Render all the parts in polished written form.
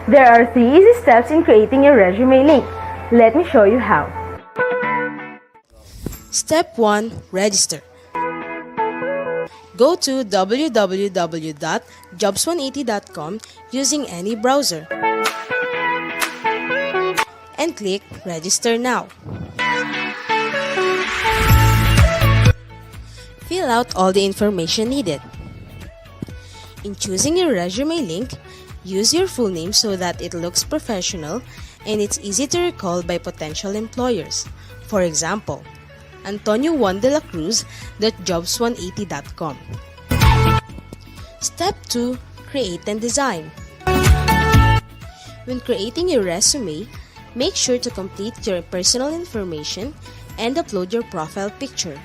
There are 3 easy steps in creating your resume link. Let me show you how. Step 1. Register. Go to www.jobs180.com using any browser and click Register Now. Fill out all the information needed. In choosing your resume link, use your full name so that it looks professional and it's easy to recall by potential employers. For example, Antonio1delacruz.jobs180.com. Step 2. Create and design. When creating your resume, make sure to complete your personal information and upload your profile picture.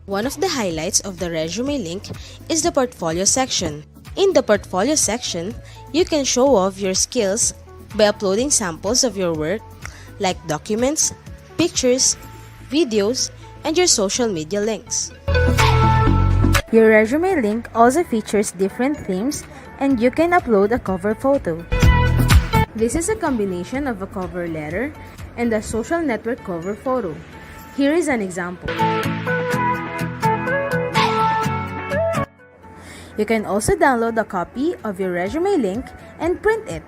One of the highlights of the resume link is the portfolio section. In the portfolio section, you can show off your skills by uploading samples of your work like documents, pictures, videos, and your social media links. Your resume link also features different themes and you can upload a cover photo. This is a combination of a cover letter and a social network cover photo. Here is an example. You can also download a copy of your resume link and print it.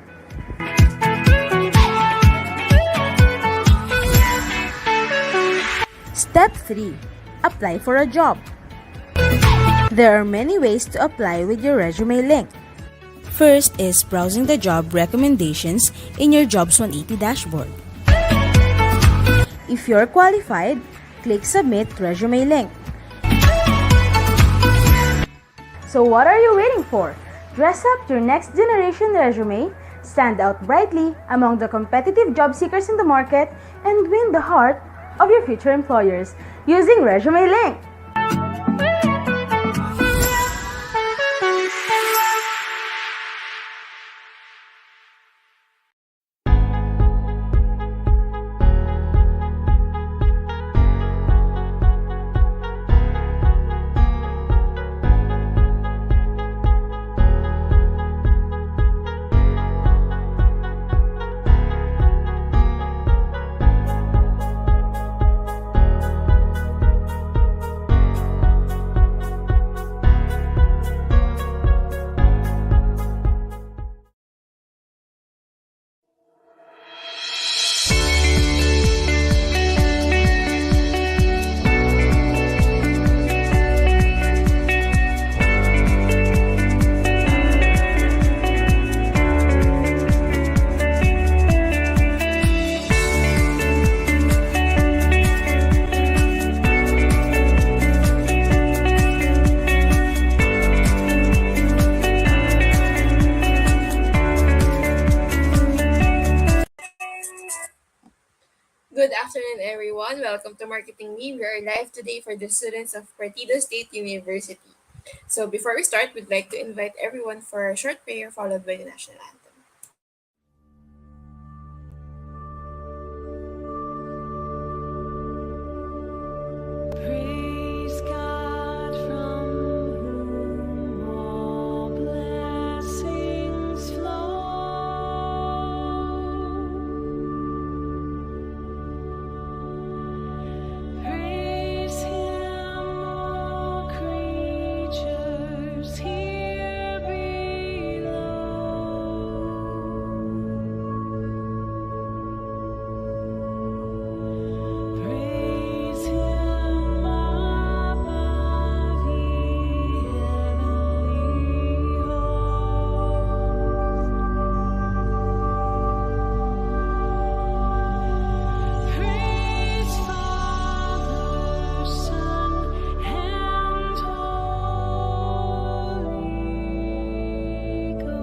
Step 3. Apply for a job. There are many ways to apply with your resume link. First is browsing the job recommendations in your Jobs 180 dashboard. If you're qualified, click Submit Resume Link. So what are you waiting for? Dress up your next generation resume, stand out brightly among the competitive job seekers in the market, and win the heart of your future employers using Resume Link. Good afternoon, everyone. Welcome to Marketing Me. We are live today for the students of Partido State University. So before we start, we'd like to invite everyone for a short prayer followed by the national anthem. Praise God from whom all blessings flow. Praise Him, all creatures here below. Praise Him above the heavenly host. Praise Father, Son, and Holy Ghost.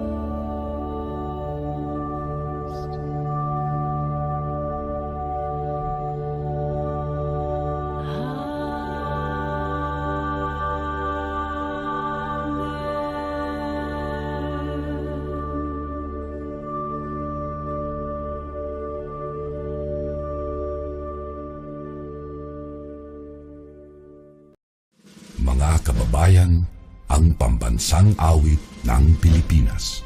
Mga kababayan, ang pambansang awit ng Pilipinas.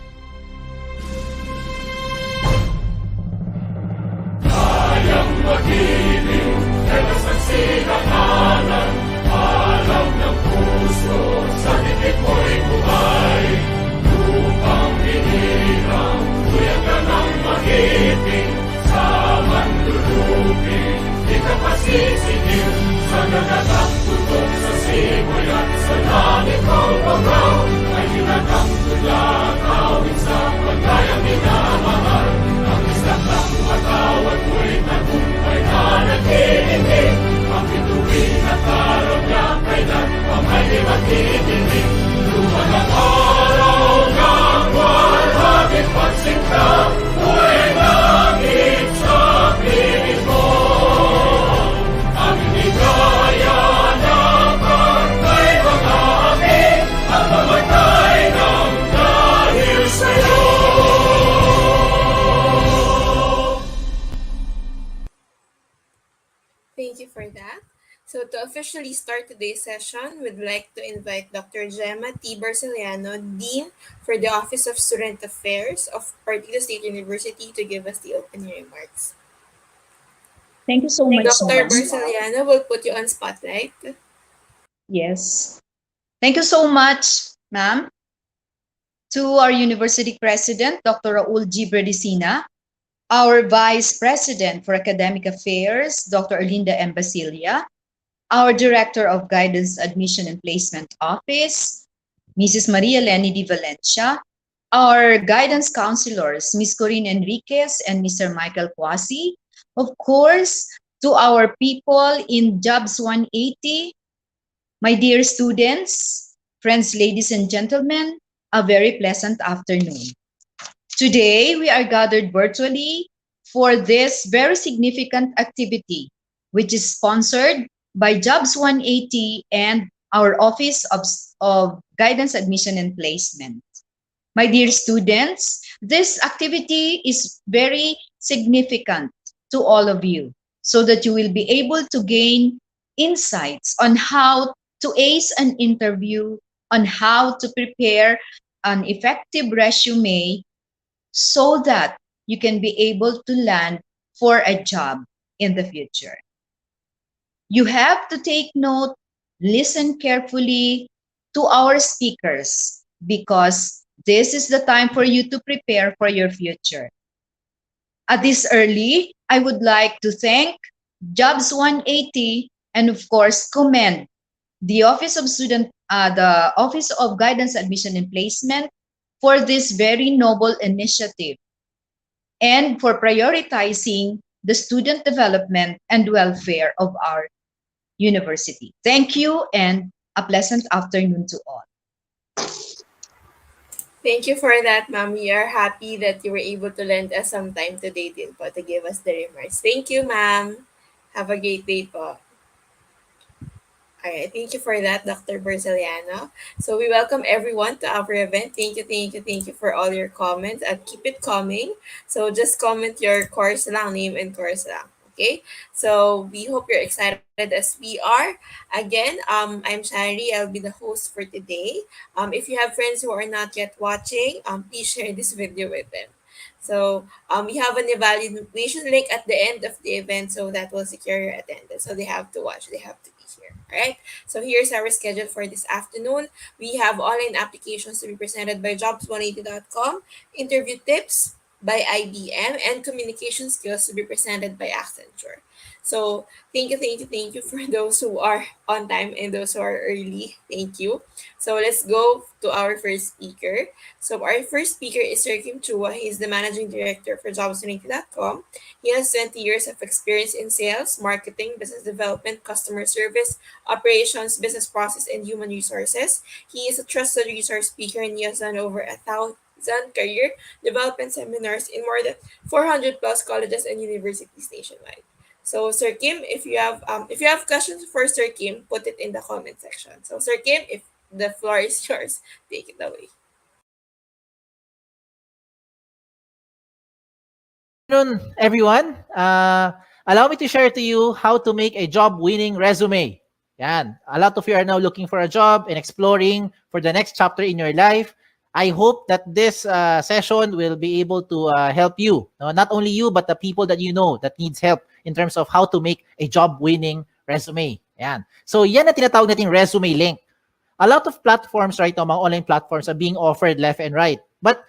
Thank you for that. So to officially start today's session, we'd like to invite Dr. Gemma T. Barceliano, Dean for the Office of Student Affairs of Partido State University, to give us the opening remarks. Thank you so much, Dr. ma'am. Barceliano will put you on spotlight. Yes. Thank you so much, ma'am. To our University President, Dr. Raul G. Bredicina, our Vice President for Academic Affairs, Dr. Erlinda M. Basilia, our Director of Guidance, Admission and Placement Office, Mrs. Maria Lenny Di Valencia, our guidance counselors, Ms. Corinne Enriquez and Mr. Michael Kwasi, of course, to our people in Jobs 180, my dear students, friends, ladies and gentlemen, a very pleasant afternoon. Today, we are gathered virtually for this very significant activity, which is sponsored by Jobs 180 and our Office of Guidance, Admission and Placement. My dear students, this activity is very significant to all of you so that you will be able to gain insights on how to ace an interview, on how to prepare an effective resume so that you can be able to land for a job in the future. You have to take note, listen carefully to our speakers because this is the time for you to prepare for your future. At this early, I would like to thank Jobs 180 and of course commend the the Office of Guidance, Admission and Placement for this very noble initiative and for prioritizing the student development and welfare of our university. Thank you and a pleasant afternoon to all. Thank you for that, ma'am. We are happy that you were able to lend us some time today din po to give us the remarks. Thank you, ma'am. Have a great day po. Alright, thank you for that, Dr. Berzeliano. So we welcome everyone to our event. Thank you for all your comments and keep it coming. So just comment your course lang, name and course lang. Okay? So we hope you're excited as we are. Again, I'm Shari. I'll be the host for today. If you have friends who are not yet watching, please share this video with them. So we have an evaluation link at the end of the event, so that will secure your attendance. So they have to watch, they have to be here. All right. So here's our schedule for this afternoon. We have online applications to be presented by jobs180.com, interview tips by IBM, and communication skills to be presented by Accenture. So thank you for those who are on time and those who are early. Thank you. So let's go to our first speaker. So our first speaker is Sir Kim Chua. He is the managing director for jobs180.com. He has 20 years of experience in sales, marketing, business development, customer service, operations, business process, and human resources. He is a trusted resource speaker and he has done over 1,000 career development seminars in more than 400 plus colleges and universities nationwide. So Sir Kim, if you have questions for Sir Kim, put it in the comment section. So Sir Kim, if the floor is yours, take it away. Afternoon, everyone. Allow me to share to you how to make a job-winning resume. Yan. A lot of you are now looking for a job and exploring for the next chapter in your life. I hope that this session will be able to help you. No? Not only you, but the people that you know that needs help in terms of how to make a job-winning resume. Yan. So yan ang tinatawag nating resume link. A lot of platforms right now, mga online platforms are being offered left and right. But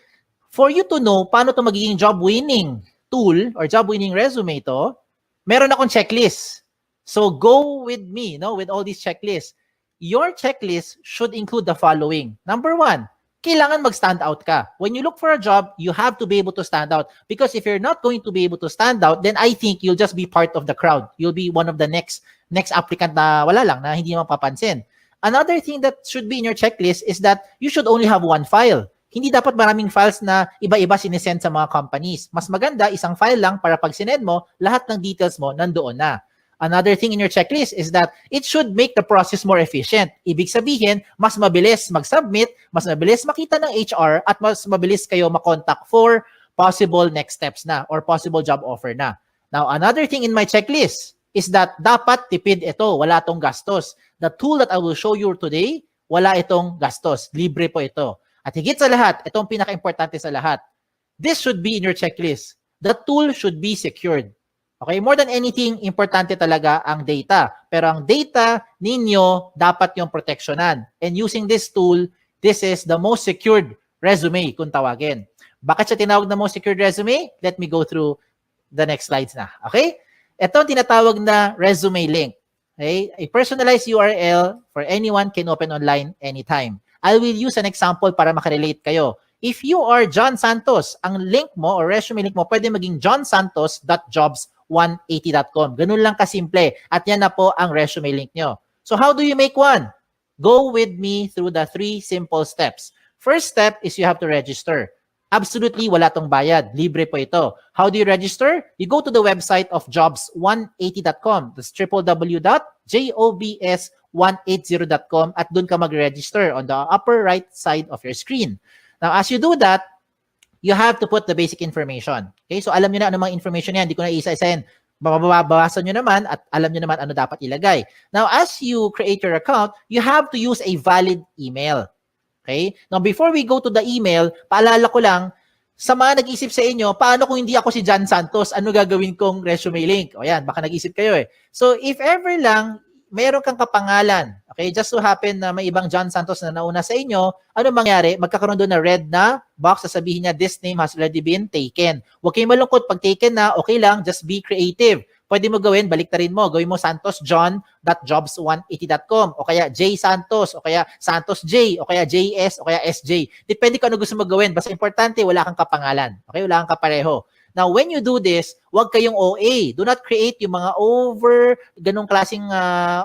for you to know paano to magiging job-winning tool or job-winning resume to, meron akong checklist. So go with me, no, with all these checklists. Your checklist should include the following. Number 1, kailangan mag-stand out ka. When you look for a job, you have to be able to stand out. Because if you're not going to be able to stand out, then I think you'll just be part of the crowd. You'll be one of the next applicant na wala lang, na hindi mapapansin. Another thing that should be in your checklist is that you should only have one file. Hindi dapat maraming files na iba-iba sinesend sa mga companies. Mas maganda, isang file lang para pag sinend mo, lahat ng details mo nandoon na. Another thing in your checklist is that it should make the process more efficient. Ibig sabihin, mas mabilis mag-submit, mas mabilis makita ng HR, at mas mabilis kayo makontak for possible next steps na or possible job offer na. Now, another thing in my checklist is that dapat tipid ito, wala itong gastos. The tool that I will show you today, wala itong gastos. Libre po ito. At higit sa lahat, itong pinaka-importante sa lahat, this should be in your checklist. The tool should be secured. Okay, more than anything, importante talaga ang data. Pero ang data ninyo, dapat yung proteksyonan. And using this tool, this is the most secured resume kung tawagin. Bakit siya tinawag na most secured resume? Let me go through the next slides na. Okay? Ito ang tinatawag na resume link. Okay? A personalized URL for anyone can open online anytime. I will use an example para makarelate kayo. If you are John Santos, ang link mo or resume link mo pwede maging johnsantos.jobs180.com. Ganun lang kasimple. At yan na po ang resume link nyo. So how do you make one? Go with me through the 3 simple steps. First step is you have to register. Absolutely wala tong bayad. Libre po ito. How do you register? You go to the website of jobs180.com. That's www.jobs180.com at dun ka mag-register on the upper right side of your screen. Now, as you do that, you have to put the basic information. Okay? So, alam nyo na ano mga information yan. Hindi ko na isa-isahin. Babawasan nyo naman at alam nyo naman ano dapat ilagay. Now, as you create your account, you have to use a valid email. Okay? Now, before we go to the email, paalala ko lang, sa mga nag-isip sa inyo, paano kung hindi ako si John Santos, ano gagawin kong resume link? O yan, baka nag-isip kayo eh. So, if ever lang, mayroon kang kapangalan. Okay, just so happen na may ibang John Santos na nauna sa inyo, ano mangyari? Magkakaroon doon na red na box, sasabihin niya, this name has already been taken. Huwag kayong malungkot. Pag taken na, okay lang, just be creative. Pwede mo gawin, baliktarin mo. Gawin mo santosjohn.jobs180.com o kaya J Santos o kaya Santos J o kaya JS o kaya SJ. Depende kung ano gusto mo gawin. Basta importante, wala kang kapangalan. Okay, wala kang kapareho. Now, when you do this, huwag kayong OA. Do not create yung mga ganong klaseng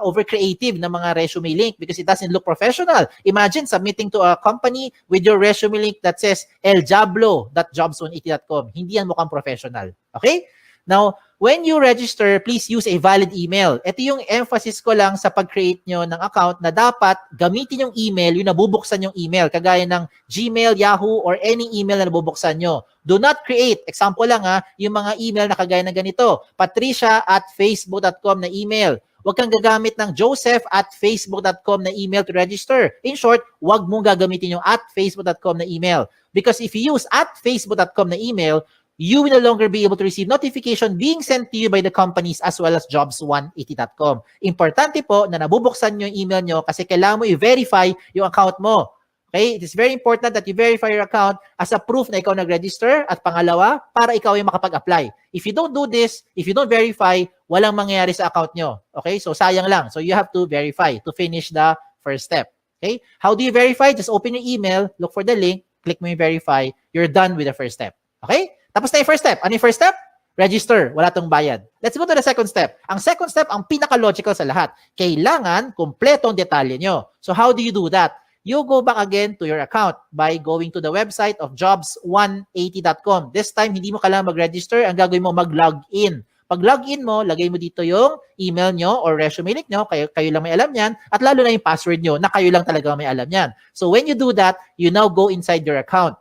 over-creative na mga resume link because it doesn't look professional. Imagine submitting to a company with your resume link that says eljablo.jobs180.com. Hindi yan mukhang professional. Okay? Now, when you register, please use a valid email. Ito yung emphasis ko lang sa pag-create nyo ng account na dapat gamitin yung email, yung nabubuksan yung email, kagaya ng Gmail, Yahoo, or any email na nabubuksan nyo. Do not create, example lang yung mga email na kagaya ng ganito, patricia@facebook.com na email. Huwag kang gagamit ng joseph@facebook.com na email to register. In short, huwag mong gagamitin yung @facebook.com na email. Because if you use @facebook.com na email, you will no longer be able to receive notification being sent to you by the companies as well as jobs180.com. Importante po na nabubuksan nyo yung email nyo kasi kailangan mo i-verify yung account mo. Okay? It is very important that you verify your account as a proof na ikaw nag-register at pangalawa, para ikaw yung makapag-apply. If you don't do this, if you don't verify, walang mangyayari sa account nyo. Okay? So, sayang lang. So, you have to verify to finish the first step. Okay? How do you verify? Just open your email, look for the link, click mo yung verify, you're done with the first step. Okay? Tapos na yung first step. Ano yung first step? Register. Wala tong bayad. Let's go to the second step. Ang second step, ang pinaka-logical sa lahat. Kailangan kumpleto ang detalye nyo. So how do you do that? You go back again to your account by going to the website of jobs180.com. This time, hindi mo kailangan mag-register. Ang gagawin mo, mag-login. Pag login mo, lagay mo dito yung email nyo or resume link nyo. Kayo lang may alam yan. At lalo na yung password nyo na kayo lang talaga may alam yan. So when you do that, you now go inside your account.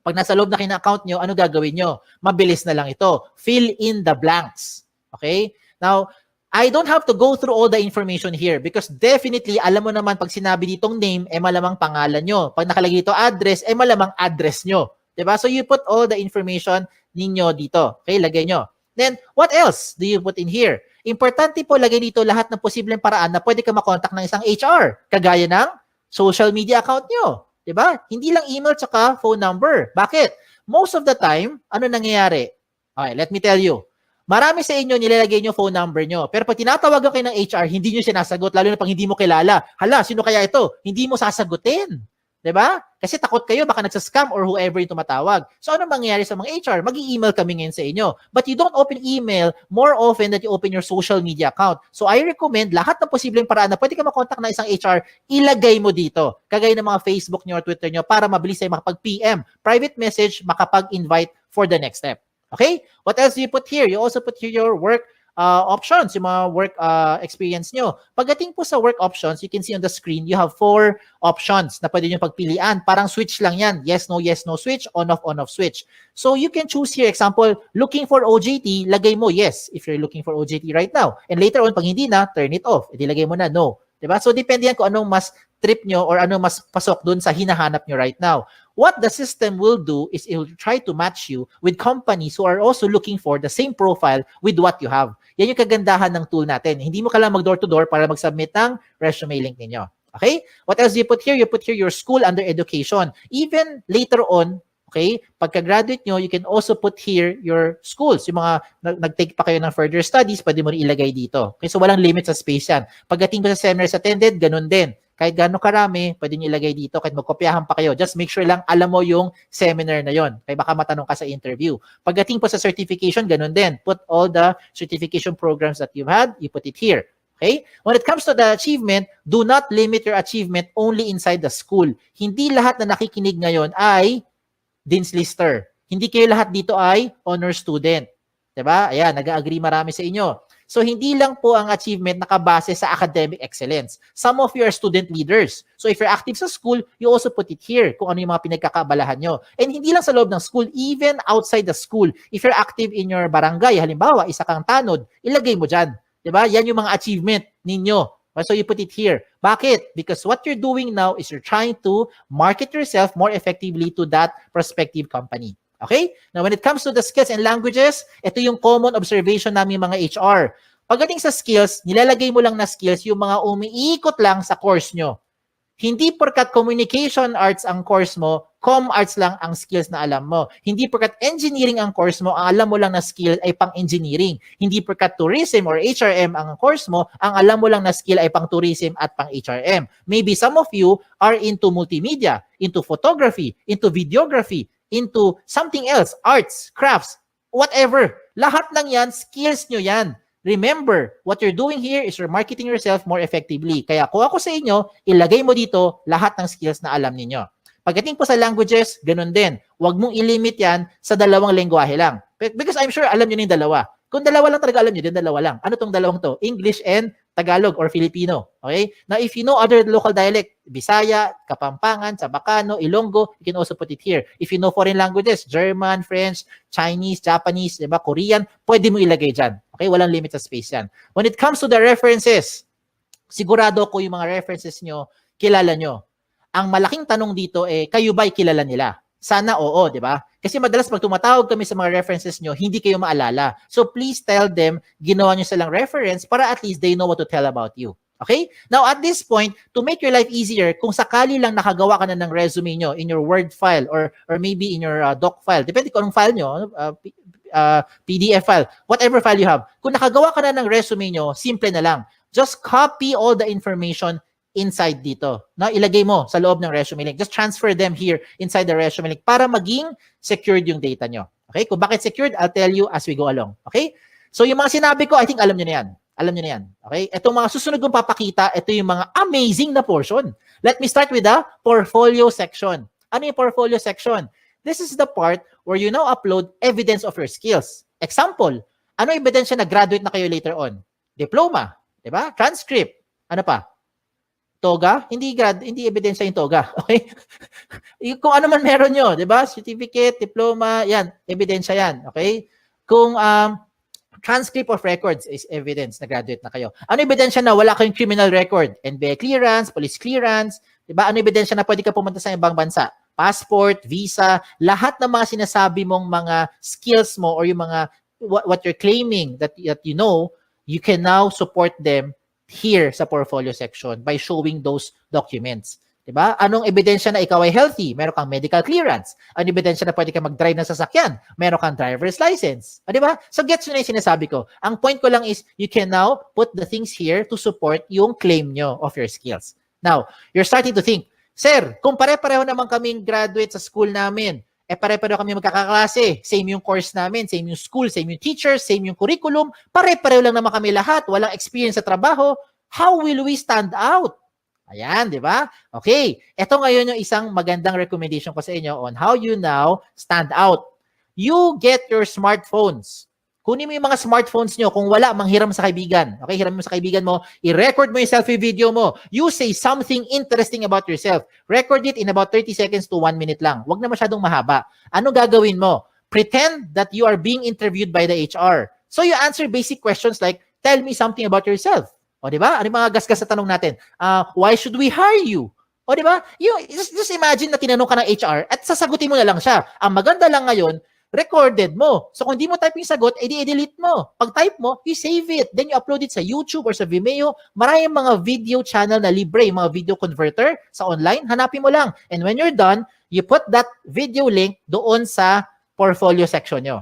Pag nasa loob na kayo ng account nyo, ano gagawin nyo? Mabilis na lang ito. Fill in the blanks. Okay? Now, I don't have to go through all the information here because definitely, alam mo naman pag sinabi ditong name, malamang pangalan nyo. Pag nakalagay dito address, malamang address nyo. Diba? So you put all the information ninyo dito. Okay, lagay nyo. Then, what else do you put in here? Importante po lagay dito lahat ng posibleng paraan na pwede ka makontak ng isang HR. Kagaya ng social media account nyo. Diba? Hindi lang email tsaka phone number. Bakit? Most of the time, ano nangyayari? Okay, let me tell you. Marami sa inyo nilalagay nyo phone number nyo. Pero pag tinatawagan kayo ng HR, hindi nyo sinasagot. Lalo na pag hindi mo kilala. Hala, sino kaya ito? Hindi mo sasagutin. Diba? Kasi takot kayo, baka nagsascam or whoever yung tumatawag. So ano mangyayari sa mga HR? Mag-i-email kami ngayon sa inyo. But you don't open email more often than you open your social media account. So I recommend lahat ng posibleng paraan na pwede ka makontak na isang HR, ilagay mo dito. Kagaya ng mga Facebook nyo or Twitter nyo para mabilis tayo makapag-PM. Private message, makapag-invite for the next step. Okay? What else do you put here? You also put here your work options, yung mga work experience nyo. Pagdating po sa work options, you can see on the screen, you have 4 options na pwede nyo pagpilian. Parang switch lang yan. Yes, no switch, on, off switch. So you can choose here, example, looking for OJT, lagay mo yes if you're looking for OJT right now. And later on, pag hindi na, turn it off. Edi lagay mo na no. Diba? So depende yan kung anong mas trip nyo or anong mas pasok dun sa hinahanap nyo right now. What the system will do is it will try to match you with companies who are also looking for the same profile with what you have. Yan yung kagandahan ng tool natin. Hindi mo kailangan mag door-to-door para mag-submit ng resume link ninyo. Okay? What else do you put here? You put here your school under education. Even later on, okay, pagka-graduate nyo, you can also put here your schools. Yung mga nag-take pa kayo ng further studies, pwede mo rin ilagay dito. Okay, so walang limit sa space yan. Pagdating ko sa seminars attended, ganun din. Kahit gaano karami, pwede nyo ilagay dito. Kahit magkopyahan pa kayo. Just make sure lang alam mo yung seminar na yon. Kaya baka matanong ka sa interview. Pagdating po sa certification, ganun din. Put all the certification programs that you've had, you put it here. Okay? When it comes to the achievement, do not limit your achievement only inside the school. Hindi lahat na nakikinig ngayon ay Dean's Lister. Hindi kayo lahat dito ay honor student. Diba? Ayan, nag-agree marami sa inyo. So, hindi lang po ang achievement nakabase sa academic excellence. Some of you are student leaders. So, if you're active sa school, you also put it here kung ano yung mga pinagkakaabalahan nyo. And hindi lang sa loob ng school, even outside the school. If you're active in your barangay, halimbawa, isa kang tanod, ilagay mo dyan. Diba? Yan yung mga achievement ninyo. So, you put it here. Bakit? Because what you're doing now is you're trying to market yourself more effectively to that prospective company. Okay? Now, when it comes to the skills and languages, ito yung common observation namin mga HR. Pagdating sa skills, nilalagay mo lang na skills yung mga umiikot lang sa course nyo. Hindi porkat communication arts ang course mo, com arts lang ang skills na alam mo. Hindi porkat engineering ang course mo, ang alam mo lang na skill ay pang-engineering. Hindi porkat tourism or HRM ang course mo, ang alam mo lang na skill ay pang-tourism at pang-HRM. Maybe some of you are into multimedia, into photography, into videography, into something else, arts, crafts, whatever. Lahat ng yan, skills nyo yan. Remember, what you're doing here is you're marketing yourself more effectively. Kaya kung ako sa inyo, ilagay mo dito lahat ng skills na alam ninyo. Pagdating po sa languages, ganun din. Huwag mong ilimit yan sa 2 lengguwahe lang. Because I'm sure alam nyo na yung 2. Kung 2 lang talaga alam nyo, din 2 lang. Ano tong 2 to? English and Tagalog or Filipino. Okay? Now, if you know other local dialect, Bisaya, Kapampangan, Sabacano, Ilonggo, you can also put it here. If you know foreign languages, German, French, Chinese, Japanese, diba, Korean, pwede mo ilagay dyan. Okay? Walang limit sa space yan. When it comes to the references, sigurado ko yung mga references nyo, kilala nyo. Ang malaking tanong dito kayo ba'y kilala nila? Sana oo, di ba? Kasi madalas pag tumatawag kami sa mga references nyo, hindi kayo maalala. So please tell them, ginawa nyo silang reference para at least they know what to tell about you. Okay? Now at this point, to make your life easier, kung sakali lang nakagawa ka na ng resume nyo in your Word file or maybe in your doc file, depende kung anong file nyo, PDF file, whatever file you have. Kung nakagawa ka na ng resume nyo, simple na lang. Just copy all the information inside dito. Now, ilagay mo sa loob ng resume link. Just transfer them here inside the resume link para maging secured yung data nyo. Okay? Kung bakit secured, I'll tell you as we go along. Okay? So, yung mga sinabi ko, I think alam nyo na yan. Alam nyo na yan. Okay? Itong mga susunod kong papakita, ito yung mga amazing na portion. Let me start with the portfolio section. Ano yung portfolio section? This is the part where you now upload evidence of your skills. Example, ano ebidensya na graduate na kayo later on? Diploma. Diba? Transcript. Ano pa? Toga, hindi ebidensya yung toga. Okay? Kung ano man meron nyo, 'di ba? Certificate, diploma, yan, ebidensya yan, okay? Kung Transcript of records is evidence na graduate na kayo. Ano ebidensya na wala kayong criminal record? NBI clearance, police clearance, diba? Ano ebidensya na pwede ka pumunta sa ibang bansa? Passport, visa, lahat ng mga sinasabi mong mga skills mo or yung mga what you're claiming that you know, you can now support them here sa portfolio section by showing those documents. Diba? Anong ebidensya na ikaw ay healthy? Meron kang medical clearance. Anong ebidensya na pwede ka mag-drive ng sasakyan? Meron kang driver's license. Diba? So gets nyo na yung sinasabi ko. Ang point ko lang is you can now put the things here to support yung claim nyo of your skills. Now, you're starting to think, Sir, kung pare-pareho naman kaming graduate sa school namin, pare-pareho kami magkakaklase, same yung course namin, same yung school, same yung teachers, same yung curriculum, pare-pareho lang naman kami lahat, walang experience sa trabaho, how will we stand out? Ayan, di ba? Okay, ito ngayon yung isang magandang recommendation ko sa inyo on how you now stand out. You get your smartphones. Kunin mo yung mga smartphones nyo. Kung wala, manghiram sa kaibigan. Okay, hiram mo sa kaibigan mo. I-record mo yung selfie video mo. You say something interesting about yourself. Record it in about 30 seconds to 1 minute lang. Huwag na masyadong mahaba. Ano gagawin mo? Pretend that you are being interviewed by the HR. So you answer basic questions like, tell me something about yourself. O, di ba? Ano yung mga gasgas sa tanong natin? Why should we hire you? O, di ba? Just imagine na tinanong ka ng HR at sasagutin mo na lang siya. Ang maganda lang ngayon, recorded mo. So, kung di mo type yung sagot, edi-delete mo. Pag type mo, you save it. Then you upload it sa YouTube or sa Vimeo. Maraming mga video channel na libre, mga video converter sa online. Hanapin mo lang. And when you're done, you put that video link doon sa portfolio section nyo.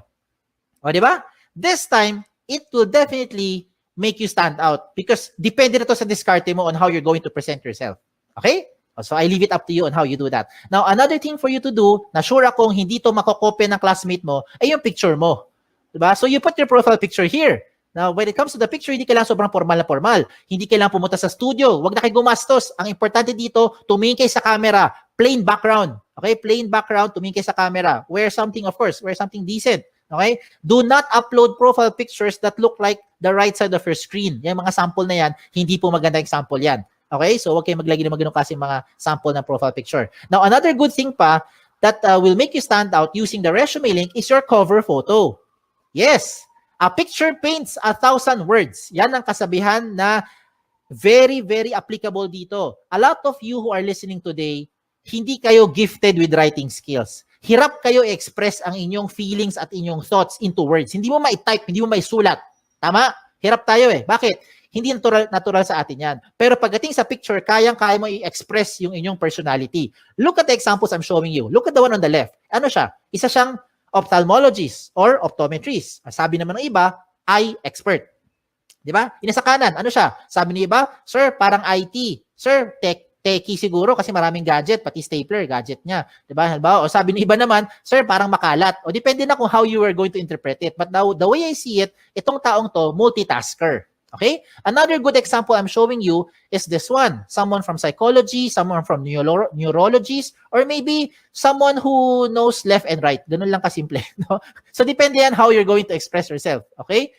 O, di ba? This time, it will definitely make you stand out because depende na to sa diskarte mo on how you're going to present yourself. Okay? So I leave it up to you on how you do that. Now, another thing for you to do, na sure akong hindi to makokopya ng classmate mo, ay yung picture mo. Diba? So you put your profile picture here. Now, when it comes to the picture, hindi kailangan sobrang formal na formal. Hindi kailangan pumunta sa studio. Huwag na kayo gumastos. Ang importante dito, tumingin kayo sa camera. Plain background. Okay? Plain background, tumingin kayo sa camera. Wear something, of course. Wear something decent. Okay? Do not upload profile pictures that look like the right side of your screen. Yung mga sample na yan, hindi po maganda yung sample yan. Okay? So, huwag kayo maglagay ng ganun kasi mga sample ng profile picture. Now, another good thing pa that will make you stand out using the resume link is your cover photo. Yes! A picture paints 1,000 words. Yan ang kasabihan na very, very applicable dito. A lot of you who are listening today, hindi kayo gifted with writing skills. Hirap kayo i-express ang inyong feelings at inyong thoughts into words. Hindi mo ma-type, hindi mo ma-isulat. Tama? Hirap tayo eh. Bakit? Hindi natural sa atin yan. Pero pagdating sa picture, kayang-kaya mo i-express yung inyong personality. Look at the examples I'm showing you. Look at the one on the left. Ano siya? Isa siyang ophthalmologist or optometrist. Sabi naman ng iba, eye expert. Di ba? Inasa kanan, ano siya? Sabi ng iba, sir, parang IT. Sir, techie siguro kasi maraming gadget, pati stapler, gadget niya. Di ba? Halimbawa, o sabi ng iba naman, sir, parang makalat. O depende na kung how you are going to interpret it. But now, the way I see it, itong taong to, multitasker. Okay? Another good example I'm showing you is this one. Someone from psychology, someone from neurologist, or maybe someone who knows left and right. Ganun lang kasimple. No? So, depende yan how you're going to express yourself. Okay?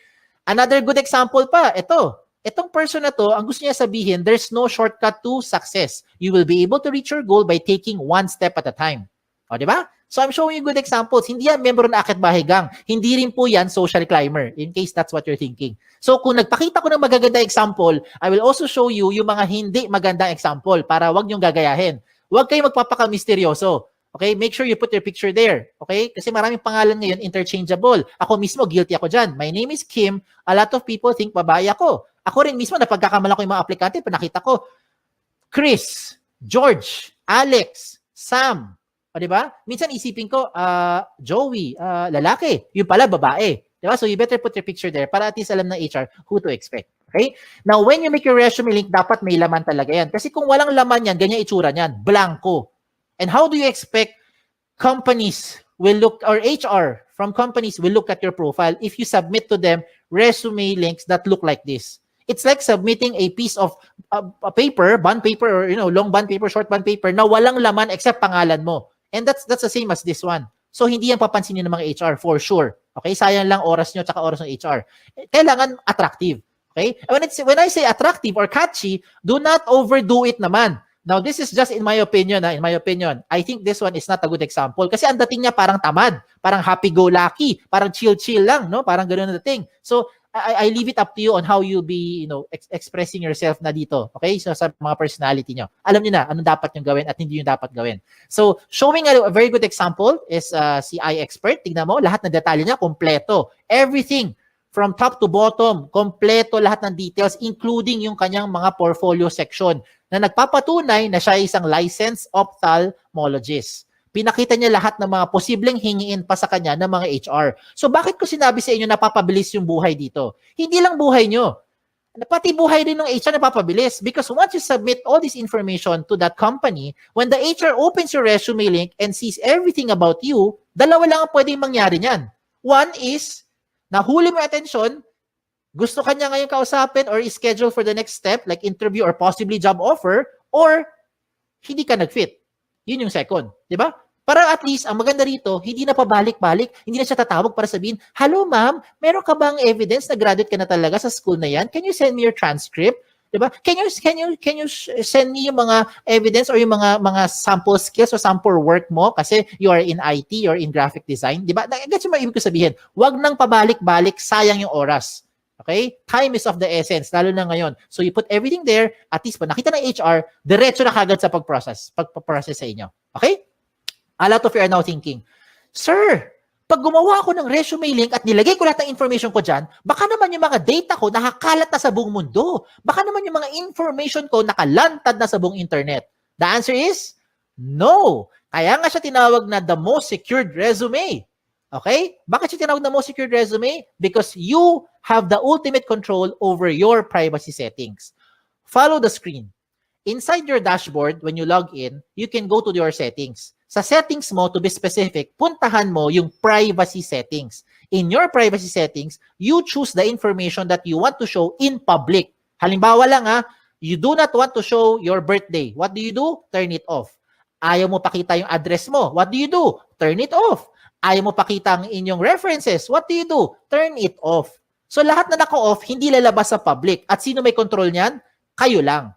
Another good example pa, ito. Itong person na to, ang gusto niya sabihin, there's no shortcut to success. You will be able to reach your goal by taking one step at a time. O, di ba? So, I'm showing you good examples. Hindi yan member ng Akit Bahay Gang. Hindi rin po yan social climber, in case that's what you're thinking. So, kung nagpakita ko ng magaganda example, I will also show you yung mga hindi magandang example para wag niyong gagayahin. Huwag kayong magpapaka-misteryoso. Okay? Make sure you put your picture there. Okay? Kasi maraming pangalan ngayon, interchangeable. Ako mismo, guilty ako dyan. My name is Kim. A lot of people think babae ako. Ako rin mismo, napagkakamala ko yung mga aplikante, pinakita ko, Chris, George, Alex, Sam. O, diba? Minsan isipin ko, Joey, lalaki. Yung pala, babae. Diba? So, you better put your picture there para at least alam ng HR who to expect. Okay? Now, when you make your resume link, dapat may laman talaga yan. Kasi kung walang laman yan, ganyan itsura niyan. Blanco. And how do you expect companies will look, or HR from companies will look at your profile if you submit to them resume links that look like this? It's like submitting a piece of a paper, bond paper, or long bond paper, short bond paper na walang laman except pangalan mo. And that's the same as this one. So hindi yan papansinin ng mga HR for sure. Okay? Sayang lang oras nyo tsaka oras ng HR. Kailangan attractive. Okay? When I say attractive or catchy, do not overdo it naman. Now, this is just in my opinion. In my opinion, I think this one is not a good example kasi ang dating niya parang tamad, parang happy-go-lucky, parang chill-chill lang, no? Parang ganoon ang dating. So, I leave it up to you on how you be, expressing yourself na dito. Okay? So, sa mga personality nyo. Alam niyo na anong dapat nyo gawin at hindi nyo dapat gawin. So, showing a very good example is si iExpert. Tignan mo, lahat ng detalye niya, kompleto. Everything from top to bottom, kompleto lahat ng details, including yung kanyang mga portfolio section na nagpapatunay na siya ay isang licensed ophthalmologist. Pinakita niya lahat ng mga posibleng hingiin pa sa kanya ng mga HR. So bakit ko sinabi sa inyo napapabilis yung buhay dito? Hindi lang buhay nyo. Pati buhay din ng HR napapabilis because once you submit all this information to that company, when the HR opens your resume link and sees everything about you, dalawa lang ang pwedeng mangyari niyan. One is, nahuli mo attention, gusto ka niya ngayon kausapin or schedule for the next step like interview or possibly job offer, or hindi ka nag-fit. Yun yung second. Di ba? Para at least, ang maganda rito, hindi na pabalik-balik, hindi na siya tatawag para sabihin, hello ma'am, meron ka bang evidence na graduate ka na talaga sa school na yan? Can you send me your transcript? Diba? Can you send me yung mga evidence or yung mga sample skills or sample work mo kasi you are in IT or in graphic design, diba? Gets mo ibig ko sabihin, wag nang pabalik-balik, sayang yung oras. Okay? Time is of the essence, lalo na ngayon. So you put everything there, at least pa nakita ng HR, diretso na kagad sa pagprocess sa inyo. Okay? A lot of you are now thinking, Sir, pag gumawa ako ng resume link at nilagay ko lahat ng information ko dyan, baka naman yung mga data ko nakakalat na sa buong mundo. Baka naman yung mga information ko nakalantad na sa buong internet. The answer is, no. Kaya nga siya tinawag na the most secured resume. Okay? Bakit siya tinawag na most secured resume? Because you have the ultimate control over your privacy settings. Follow the screen. Inside your dashboard, when you log in, you can go to your settings. Sa settings mo, to be specific, puntahan mo yung privacy settings. In your privacy settings, you choose the information that you want to show in public. Halimbawa lang you do not want to show your birthday. What do you do? Turn it off. Ayaw mo pakita yung address mo. What do you do? Turn it off. Ayaw mo pakita ang inyong references. What do you do? Turn it off. So lahat na naka-off, hindi lalabas sa public. At sino may control niyan? Kayo lang.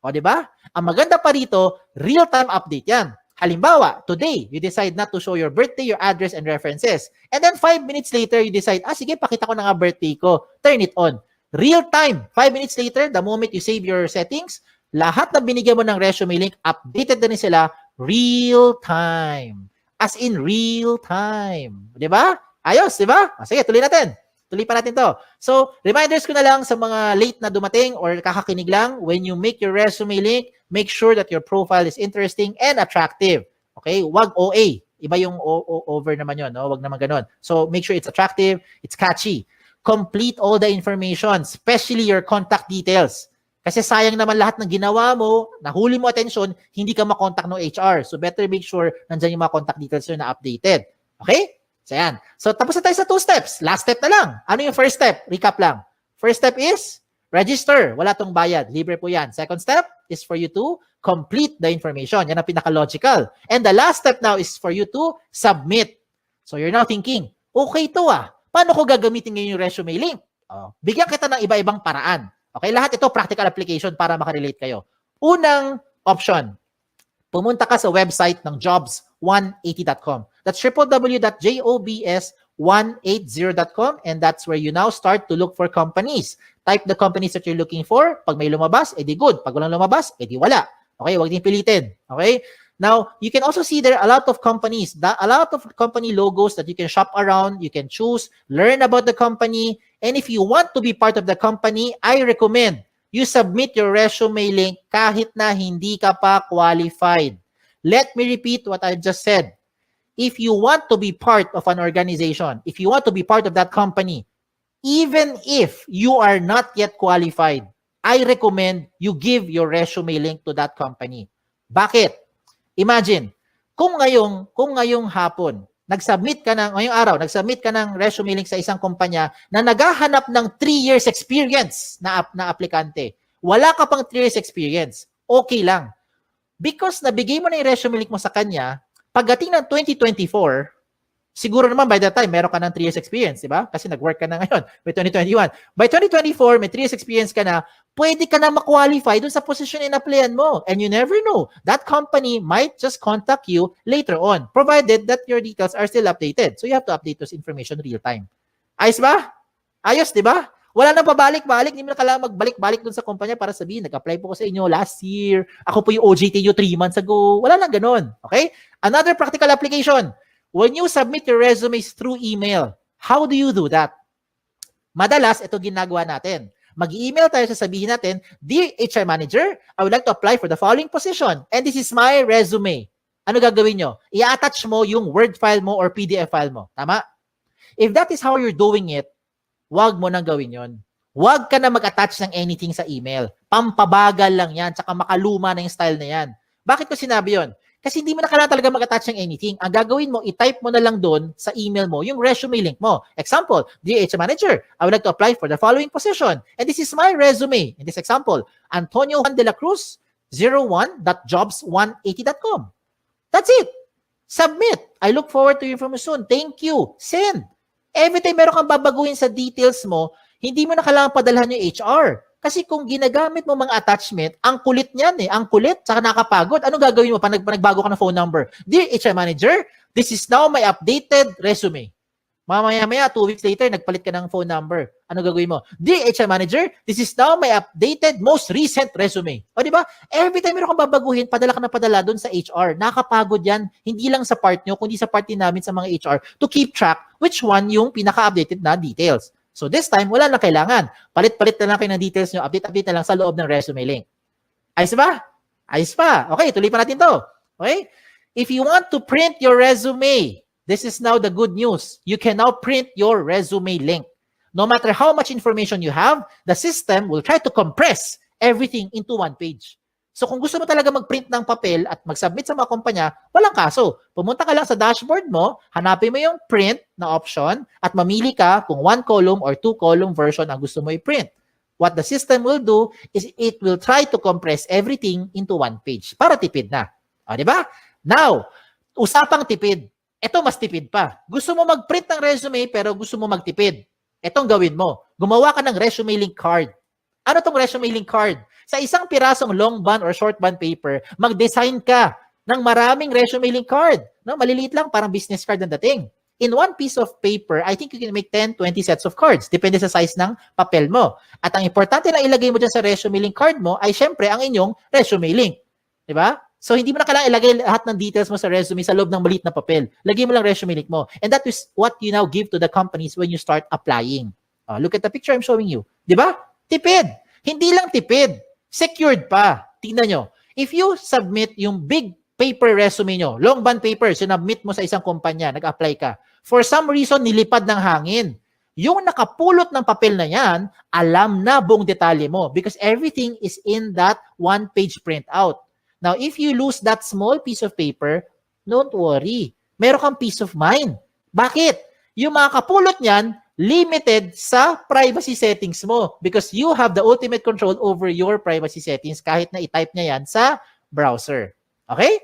O, di ba? Ang maganda pa rito, real-time update yan. Halimbawa, today, you decide not to show your birthday, your address, and references. And then 5 minutes later, you decide, sige, pakita ko na nga birthday ko. Turn it on. Real time. 5 minutes later, the moment you save your settings, lahat na binigyan mo ng resume link, updated na rin sila real time. As in real time. Di ba? Ayos, di ba? Sige, tuloy natin. Tuloy pa natin to. So, reminders ko na lang sa mga late na dumating or kakakinig lang, when you make your resume link, make sure that your profile is interesting and attractive. Okay? Wag OA. Iba yung over naman yun. No? Wag naman ganun. So, make sure it's attractive, it's catchy. Complete all the information, especially your contact details. Kasi sayang naman lahat ng ginawa mo, nahuli mo attention, hindi ka makontak ng HR. So, better make sure nandyan yung mga contact details na updated. Okay? So, yan. So, tapos na tayo sa 2 steps. Last step na lang. Ano yung first step? Recap lang. First step is register. Wala tong bayad. Libre po yan. Second step is for you to complete the information. Yan ang pinaka-logical. And the last step now is for you to submit. So, you're now thinking, okay to paano ko gagamitin ngayon yung resume link? Bigyan kita ng iba-ibang paraan. Okay, lahat ito practical application para makarelate kayo. Unang option, pumunta ka sa website ng jobs180.com. That's www.jobs180.com, and that's where you now start to look for companies. Type the companies that you're looking for. Pag may lumabas, edi good. Pag walang lumabas, edi wala. Okay, huwag din pilitin. Okay? Now, you can also see there a lot of companies, a lot of company logos that you can shop around, you can choose, learn about the company, and if you want to be part of the company, I recommend you submit your resume link kahit na hindi ka pa qualified. Let me repeat what I just said. If you want to be part of an organization, if you want to be part of that company, even if you are not yet qualified, I recommend you give your resume link to that company. Bakit? Imagine, kung ngayong hapon, ngayong araw, nag-submit ka ng resume link sa isang kumpanya na naghahanap ng 3 years experience na aplikante. Wala ka pang 3 years experience. Okay lang. Because nabigay mo na yung resume link mo sa kanya, pagdating ng 2024, Siguro naman by that time, meron ka ng 3 years experience, di ba? Kasi nag-work ka na ngayon by 2021. By 2024, may 3 years experience ka na, pwede ka na ma-qualify dun sa position in-applyan mo. And you never know. That company might just contact you later on, provided that your details are still updated. So you have to update those information real time. Ayos ba? Ayos, di ba? Wala nang pabalik-balik, hindi mo na kailangan magbalik-balik dun sa kumpanya para sabihin, nag-apply po ko sa inyo last year, ako po yung OJT nyo 3 months ago. Wala nang ganun. Okay? Another practical application. When you submit your resumes through email, how do you do that? Madalas, ito ginagawa natin. Mag-email tayo, sasabihin natin, Dear HR Manager, I would like to apply for the following position and this is my resume. Ano gagawin nyo? I-attach mo yung Word file mo or PDF file mo. Tama? If that is how you're doing it, wag mo nang gawin yon. Wag ka na mag-attach ng anything sa email. Pampabagal lang yan, tsaka makaluma na yung style na yan. Bakit ko sinabi yon? Kasi hindi mo na kailangan talaga mag-attach ng anything. Ang gagawin mo, i-type mo na lang doon sa email mo yung resume link mo. Example, Dear HR Manager, I would like to apply for the following position. And this is my resume. In this example, Antonio Juan de la Cruz, 01.jobs180.com. That's it. Submit. I look forward to you from you soon. Thank you. Send. Every time meron kang babaguhin sa details mo, hindi mo na kailangan padalhan yung HR. Kasi kung ginagamit mo mga attachment, ang kulit niyan eh. Ang kulit, saka nakapagod. Anong gagawin mo pag nagbago ka ng phone number? Dear HR Manager, this is now my updated resume. Mamaya-maya, 2 weeks later, nagpalit ka ng phone number. Ano gagawin mo? Dear HR Manager, this is now my updated, most recent resume. O di ba? Every time meron kang babaguhin, padala ka na padala doon sa HR. Nakapagod yan, hindi lang sa part nyo, kundi sa part din namin sa mga HR to keep track which one yung pinaka-updated na details. So this time, wala na kailangan. Palit-palit na lang kayo ng details nyo, update-update na lang sa loob ng resume link. Ayos ba? Ayos pa. Okay, tuloy pa natin to. Okay? If you want to print your resume, this is now the good news. You can now print your resume link. No matter how much information you have, the system will try to compress everything into one page. So kung gusto mo talaga mag-print ng papel at mag-submit sa mga kumpanya, walang kaso. Pumunta ka lang sa dashboard mo, hanapin mo yung print na option at mamili ka kung 1 column or 2 column version ang gusto mo i-print. What the system will do is it will try to compress everything into one page para tipid na. O, di ba? Now, usapang tipid. Ito mas tipid pa. Gusto mo mag-print ng resume pero gusto mo magtipid. Itong gawin mo. Gumawa ka ng resume link card. Ano tong resume link card? Sa isang pirasong long bond or short bond paper, mag-design ka ng maraming resume link card. No? Maliliit lang, parang business card ang dating. In one piece of paper, I think you can make 10, 20 sets of cards. Depende sa size ng papel mo. At ang importante na ilagay mo dyan sa resume link card mo ay syempre ang inyong resume link. Diba? So, hindi mo na kailangan ilagay lahat ng details mo sa resume sa loob ng maliit na papel. Lagay mo lang resume link mo. And that is what you now give to the companies when you start applying. Look at the picture I'm showing you. Diba? Tipid. Hindi lang tipid. Secured pa. Tingnan nyo. If you submit yung big paper resume nyo, long bond paper, sinubmit mo sa isang kumpanya, nag-apply ka. For some reason, nilipad ng hangin. Yung nakapulot ng papel na yan, alam na buong detalye mo because everything is in that one-page printout. Now, if you lose that small piece of paper, don't worry. Meron kang peace of mind. Bakit? Yung mga kapulot niyan, limited sa privacy settings mo because you have the ultimate control over your privacy settings kahit na i-type niya yan sa browser. Okay?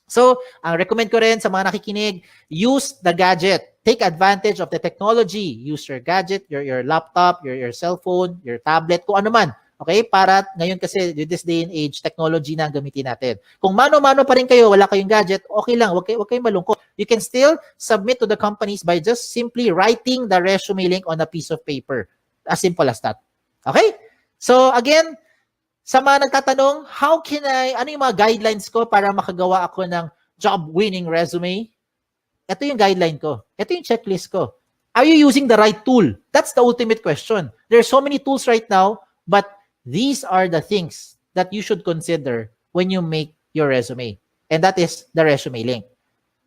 So, ang recommend ko rin sa mga nakikinig, use the gadget. Take advantage of the technology. Use your gadget, your laptop, your cellphone, your tablet, kung ano man. Okay? Para ngayon kasi, with this day and age, technology na ang gamitin natin. Kung mano-mano pa rin kayo, wala kayong gadget, okay lang, huwag kayong malungkot. You can still submit to the companies by just simply writing the resume link on a piece of paper. As simple as that. Okay? So, again, sa mga nagtatanong, ano yung mga guidelines ko para makagawa ako ng job-winning resume? Ito yung guideline ko. Ito yung checklist ko. Are you using the right tool? That's the ultimate question. There are so many tools right now, but these are the things that you should consider when you make your resume. And that is the resume link.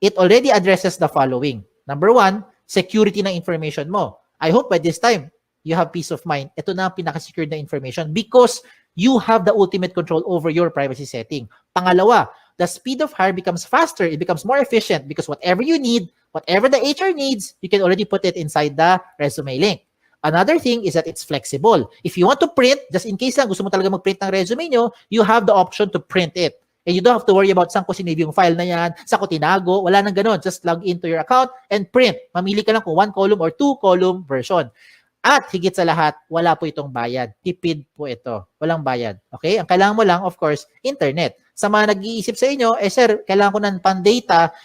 It already addresses the following. Number 1, security ng information mo. I hope by this time, you have peace of mind. Ito na ang pinaka-secured na information because you have the ultimate control over your privacy setting. Pangalawa, the speed of hire becomes faster. It becomes more efficient because whatever you need, whatever the HR needs, you can already put it inside the resume link. Another thing is that it's flexible. If you want to print, just in case lang gusto mo talaga mag-print ng resume nyo, you have the option to print it. And you don't have to worry about saan ko sinave yung file na yan, saan ko tinago, wala nang ganun. Just log into your account and print. Mamili ka lang kung 1 column or 2 column version. At higit sa lahat, wala po itong bayad. Tipid po ito. Walang bayad. Okay? Ang kailangan mo lang, of course, internet. Sa mga nag-iisip sa inyo, sir, kailangan ko ng pan-data.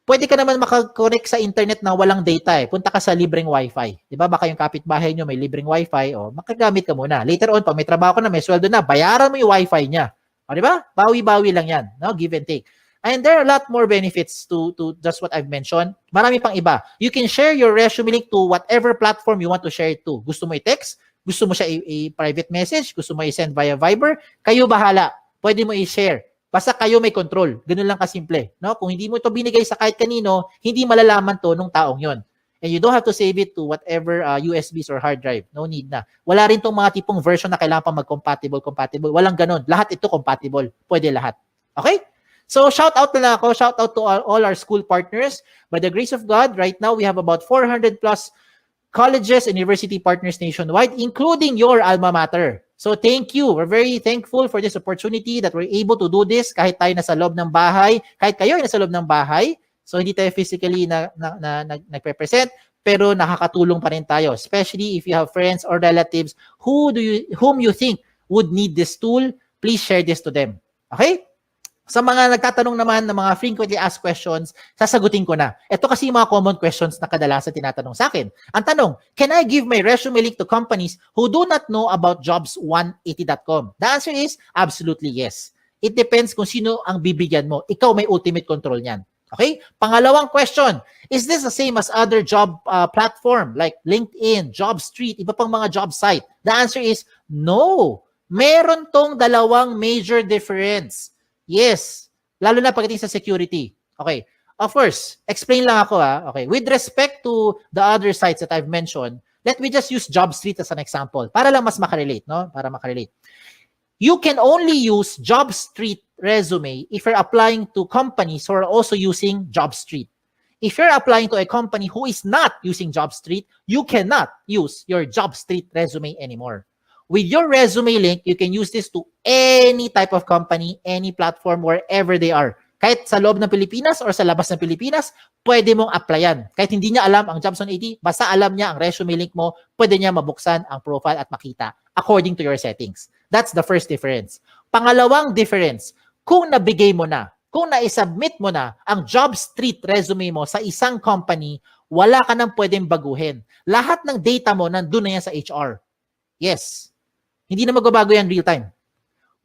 Pwede ka naman makakonect sa internet na walang data eh. Punta ka sa libreng wifi. Di ba? Baka yung kapitbahay nyo may libreng wifi. O, makagamit ka muna. Later on, pag may trabaho ka na, may sweldo na, bayaran mo yung wifi niya. O, di ba? Bawi-bawi lang yan. No? Give and take. And there are a lot more benefits to just what I've mentioned. Marami pang iba. You can share your resume link to whatever platform you want to share it to. Gusto mo i-text? Gusto mo siya i-private message? Gusto mo i-send via Viber? Kayo bahala. Pwede mo i-share. Basta kayo may control. Ganun lang kasimple. No? Kung hindi mo ito binigay sa kahit kanino, hindi malalaman to nung taong yon. And you don't have to save it to whatever USBs or hard drive. No need na. Wala rin tong mga tipong version na kailangan pa mag-compatible. Walang ganun. Lahat ito compatible. Pwede lahat. Okay? So, shout out na ako. Shout out to all our school partners. By the grace of God, right now, we have about 400 plus colleges and university partners nationwide, including your alma mater. So thank you. We're very thankful for this opportunity that we're able to do this kahit tayo nasa loob ng bahay, kahit kayo ay nasa loob ng bahay. So hindi tayo physically nagpe-present, pero nakakatulong pa rin tayo, especially if you have friends or relatives whom you think would need this tool. Please share this to them. Okay? Sa mga nagtatanong naman ng mga frequently asked questions, sasagutin ko na. Ito kasi yung mga common questions na kadalasan tinatanong sa akin. Ang tanong, can I give my resume link to companies who do not know about jobs180.com? The answer is absolutely yes. It depends kung sino ang bibigyan mo. Ikaw may ultimate control niyan. Okay? Pangalawang question, is this the same as other job platform like LinkedIn, JobStreet, iba pang mga job site? The answer is no. Meron tong dalawang major difference. Yes. Lalo na pagdating sa security. Okay. Of course, explain lang ako Okay. With respect to the other sites that I've mentioned, let me just use JobStreet as an example para lang mas makarelate, no? Para makarelate. You can only use JobStreet resume if you're applying to companies who are also using JobStreet. If you're applying to a company who is not using JobStreet, you cannot use your JobStreet resume anymore. With your resume link, you can use this to any type of company, any platform, wherever they are. Kahit sa loob ng Pilipinas or sa labas ng Pilipinas, pwede mong applyan. Kahit hindi niya alam ang Jobs 180, basta alam niya ang resume link mo, pwede niya mabuksan ang profile at makita according to your settings. That's the first difference. Pangalawang difference, kung nabigay mo na, kung na-submit mo na ang JobStreet resume mo sa isang company, wala ka nang pwedeng baguhin. Lahat ng data mo nandun na yan sa HR. Yes. Hindi na magbabago yan real time.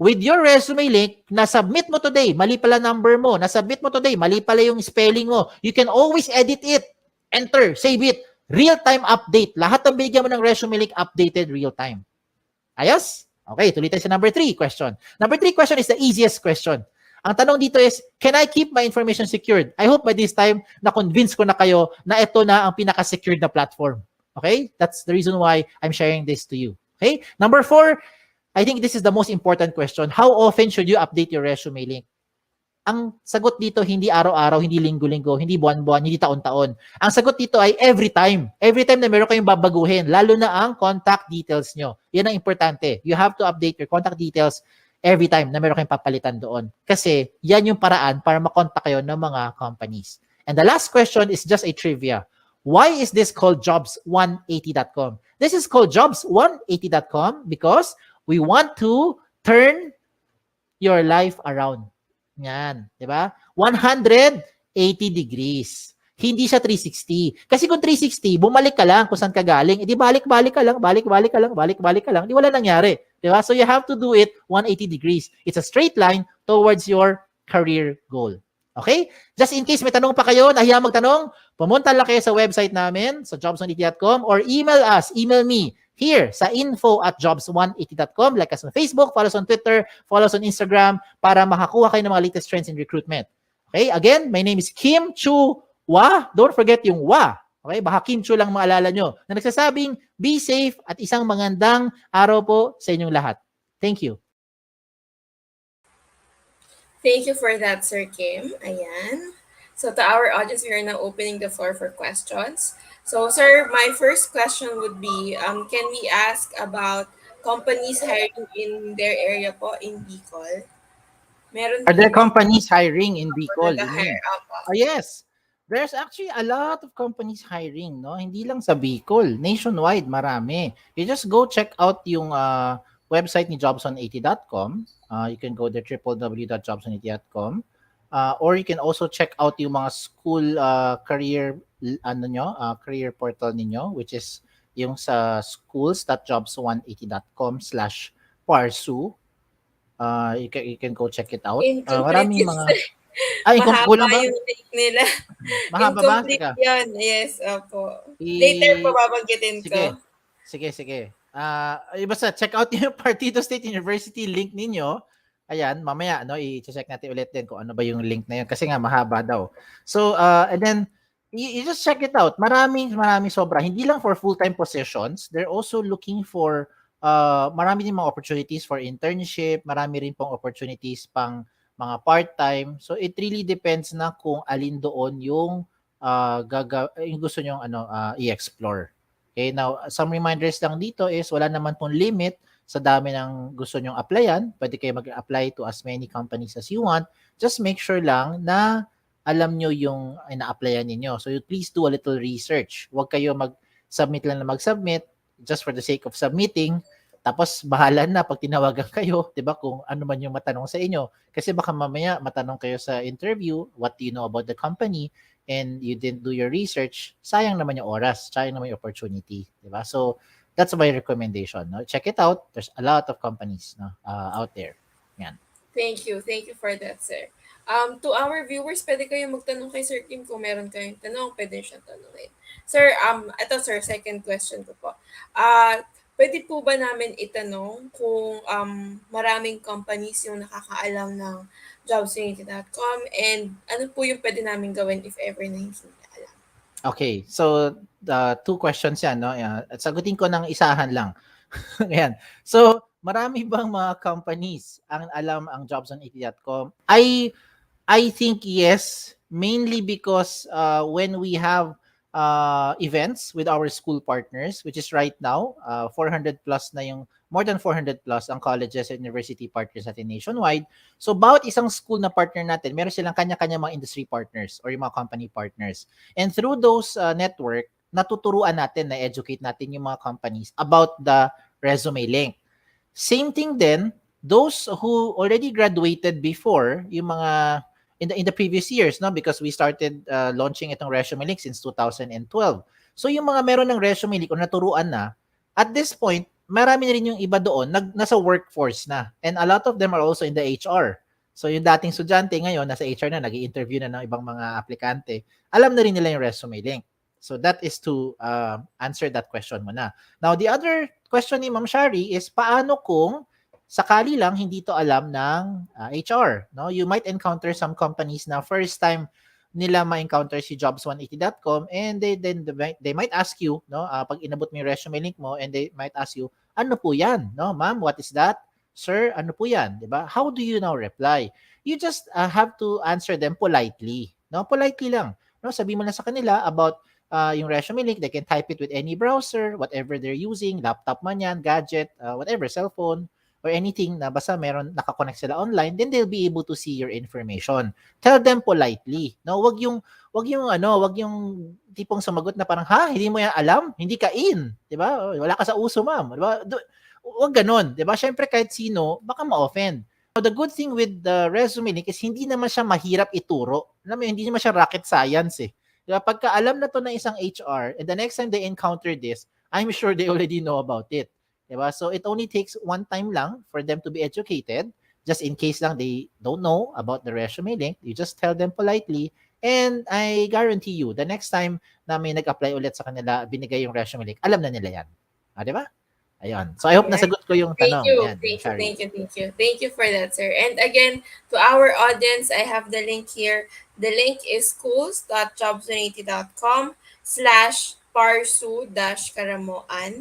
With your resume link, na-submit mo today, mali pala number mo, na-submit mo today, mali pala yung spelling mo, you can always edit it, enter, save it, real-time update. Lahat ng binigyan mo ng resume link, updated real-time. Ayos? Okay, tuloy tayo sa number 3 question. Number 3 question is the easiest question. Ang tanong dito is, can I keep my information secured? I hope by this time, na-convince ko na kayo na ito na ang pinaka-secured na platform. Okay? That's the reason why I'm sharing this to you. Okay? Number 4, I think this is the most important question. How often should you update your resume link? Ang sagot dito, hindi araw-araw, hindi linggo-linggo, hindi buwan-buwan, hindi taon-taon. Ang sagot dito ay every time. Every time na meron kayong babaguhin, lalo na ang contact details nyo. Yan ang importante. You have to update your contact details every time na meron kayong papalitan doon. Kasi yan yung paraan para makontak kayo ng mga companies. And the last question is just a trivia. Why is this called jobs180.com? This is called jobs180.com because we want to turn your life around. Yan, di ba? 180 degrees. Hindi siya 360. Kasi kung 360, bumalik ka lang kung saan ka galing. Di balik-balik ka lang, balik-balik ka lang, balik-balik ka lang. Di wala nangyari. Di ba? So you have to do it 180 degrees. It's a straight line towards your career goal. Okay? Just in case may tanong pa kayo, nahiya magtanong, pumunta lang kayo sa website namin, sa jobs180.com, or email us, email me here sa info@jobs180.com. Like us on Facebook, follow us on Twitter, follow us on Instagram para makakuha kayo ng mga latest trends in recruitment. Okay? Again, my name is Kim Chua. Don't forget yung wa. Okay? Baka Kim Chu lang maalala nyo. Na nagsasabing, be safe at isang magandang araw po sa inyong lahat. Thank you. Thank you for that, Sir Kim. Ayan. So to our audience, we are now opening the floor for questions. So, sir, my first question would be, can we ask about companies hiring in their area po in Bicol? Meron Are po there ba companies hiring in ako Bicol, you nag-hire? mean? Oh, yes. There's actually a lot of companies hiring, no? Hindi lang sa Bicol, nationwide marami. You just go check out yung website ni jobs180.com. You can go there www.jobs180.com. Or you can also check out yung mga school career portal ninyo, which is yung sa schools.jobs180.com/ParSU. You can go check it out. Incomplete Maraming yun, mga sir. Mahaba kulang ba? yung link nila. Mahaba ba? Incomplete Teka. yun. Yes, opo. Later po I babanggitin ko. Sige. Sige. Basta check out yung Partido State University link ninyo. Ayan, mamaya no, i-check natin ulit din kung ano ba yung link na yun kasi nga mahaba daw. So, and then you just check it out. Maraming sobra. Hindi lang for full-time positions. They're also looking for marami din mga opportunities for internship, marami rin pong opportunities pang mga part-time. So, it really depends na kung alin doon yung yung gusto nyong i-explore. Okay, now some reminders lang dito is wala naman pong limit sa dami ng gusto nyong applyan. Pwede kayo mag-apply to as many companies as you want. Just make sure lang na alam nyo yung ina-applyan ninyo. So you please do a little research. Huwag kayo mag-submit lang na mag-submit just for the sake of submitting. Tapos bahala na pag tinawagan kayo, 'di ba, kung ano man yung matanong sa inyo. Kasi baka mamaya matanong kayo sa interview, what do you know about the company? And you didn't do your research, sayang naman yung oras, sayang naman yung opportunity, di ba? So, that's my recommendation. No? Check it out. There's a lot of companies no, out there. Yan. Thank you. Thank you for that, sir. To our viewers, pwede kayong magtanong kay Sir Kim kung meron kayong tanong, pwede siyang tanongin. Sir, ito sir, second question ko po. Pwede po ba namin itanong kung maraming companies yung nakakaalam ng jobsunity.com and ano po yung pwede namin gawin if ever na hindi nila alam? Okay, so two questions yan. No? At sagutin ko ng isahan lang. Ayan. So, marami bang mga companies ang alam ang jobs180.com? I think yes, mainly because when we have events with our school partners, which is right now, 400 plus na yung, more than 400 plus ang colleges and university partners natin nationwide. So, bawat isang school na partner natin, meron silang kanya-kanya mga industry partners or yung mga company partners. And through those network, natuturuan natin, na-educate natin yung mga companies about the resume link. Same thing then, those who already graduated before, yung mga in the previous years, no, because we started launching itong resume link since 2012. So yung mga meron ng resume link o naturuan na, at this point, marami na rin yung iba doon nasa workforce na. And a lot of them are also in the HR. So yung dating estudyante ngayon nasa HR na, nag-i-interview na ng ibang mga aplikante. Alam na rin nila yung resume link. So that is to answer that question mo na. Now, the other question ni Ma'am Shari is paano kung sakali lang hindi to alam ng HR, no? You might encounter some companies na first time nila ma-encounter si jobs180.com and they might ask you, no, pag inabot mo yung resume link mo and they might ask you, ano po 'yan, no? Ma'am, what is that? Sir, ano po 'yan, 'di ba? How do you now reply? You just have to answer them politely, no? Politely lang. No, sabi mo lang sa kanila about yung resume link. They can type it with any browser, whatever they're using, laptop man yan, gadget, whatever, cellphone, or anything na basta meron nakakonect sila online, then they'll be able to see your information. Tell them politely. No, wag yung tipong sumagot na parang, "Ha, hindi mo yan alam? Hindi ka in." 'Di ba? Wala ka sa uso, ma'am. 'Di ba? Wag ganoon, 'di ba? Syempre kahit sino, baka ma-offend. So the good thing with the resume link is hindi naman siya mahirap ituro. Alam mo, hindi naman siya rocket science eh. Diba? Pagka alam na to ng isang HR, and the next time they encounter this, I'm sure they already know about it. Diba? So it only takes one time lang for them to be educated. Just in case lang they don't know about the resume link, you just tell them politely. And I guarantee you, the next time na may nag-apply ulit sa kanila, binigay yung resume link, alam na nila yan. Diba? Ayun. So I hope Alright. nasagot ko yung Thank tanong. you, Yan, thank you, Shari. thank you, thank you. Thank you for that, sir. And again, to our audience, I have the link here. The link is schools.jobs180.com/parsu-karamoan.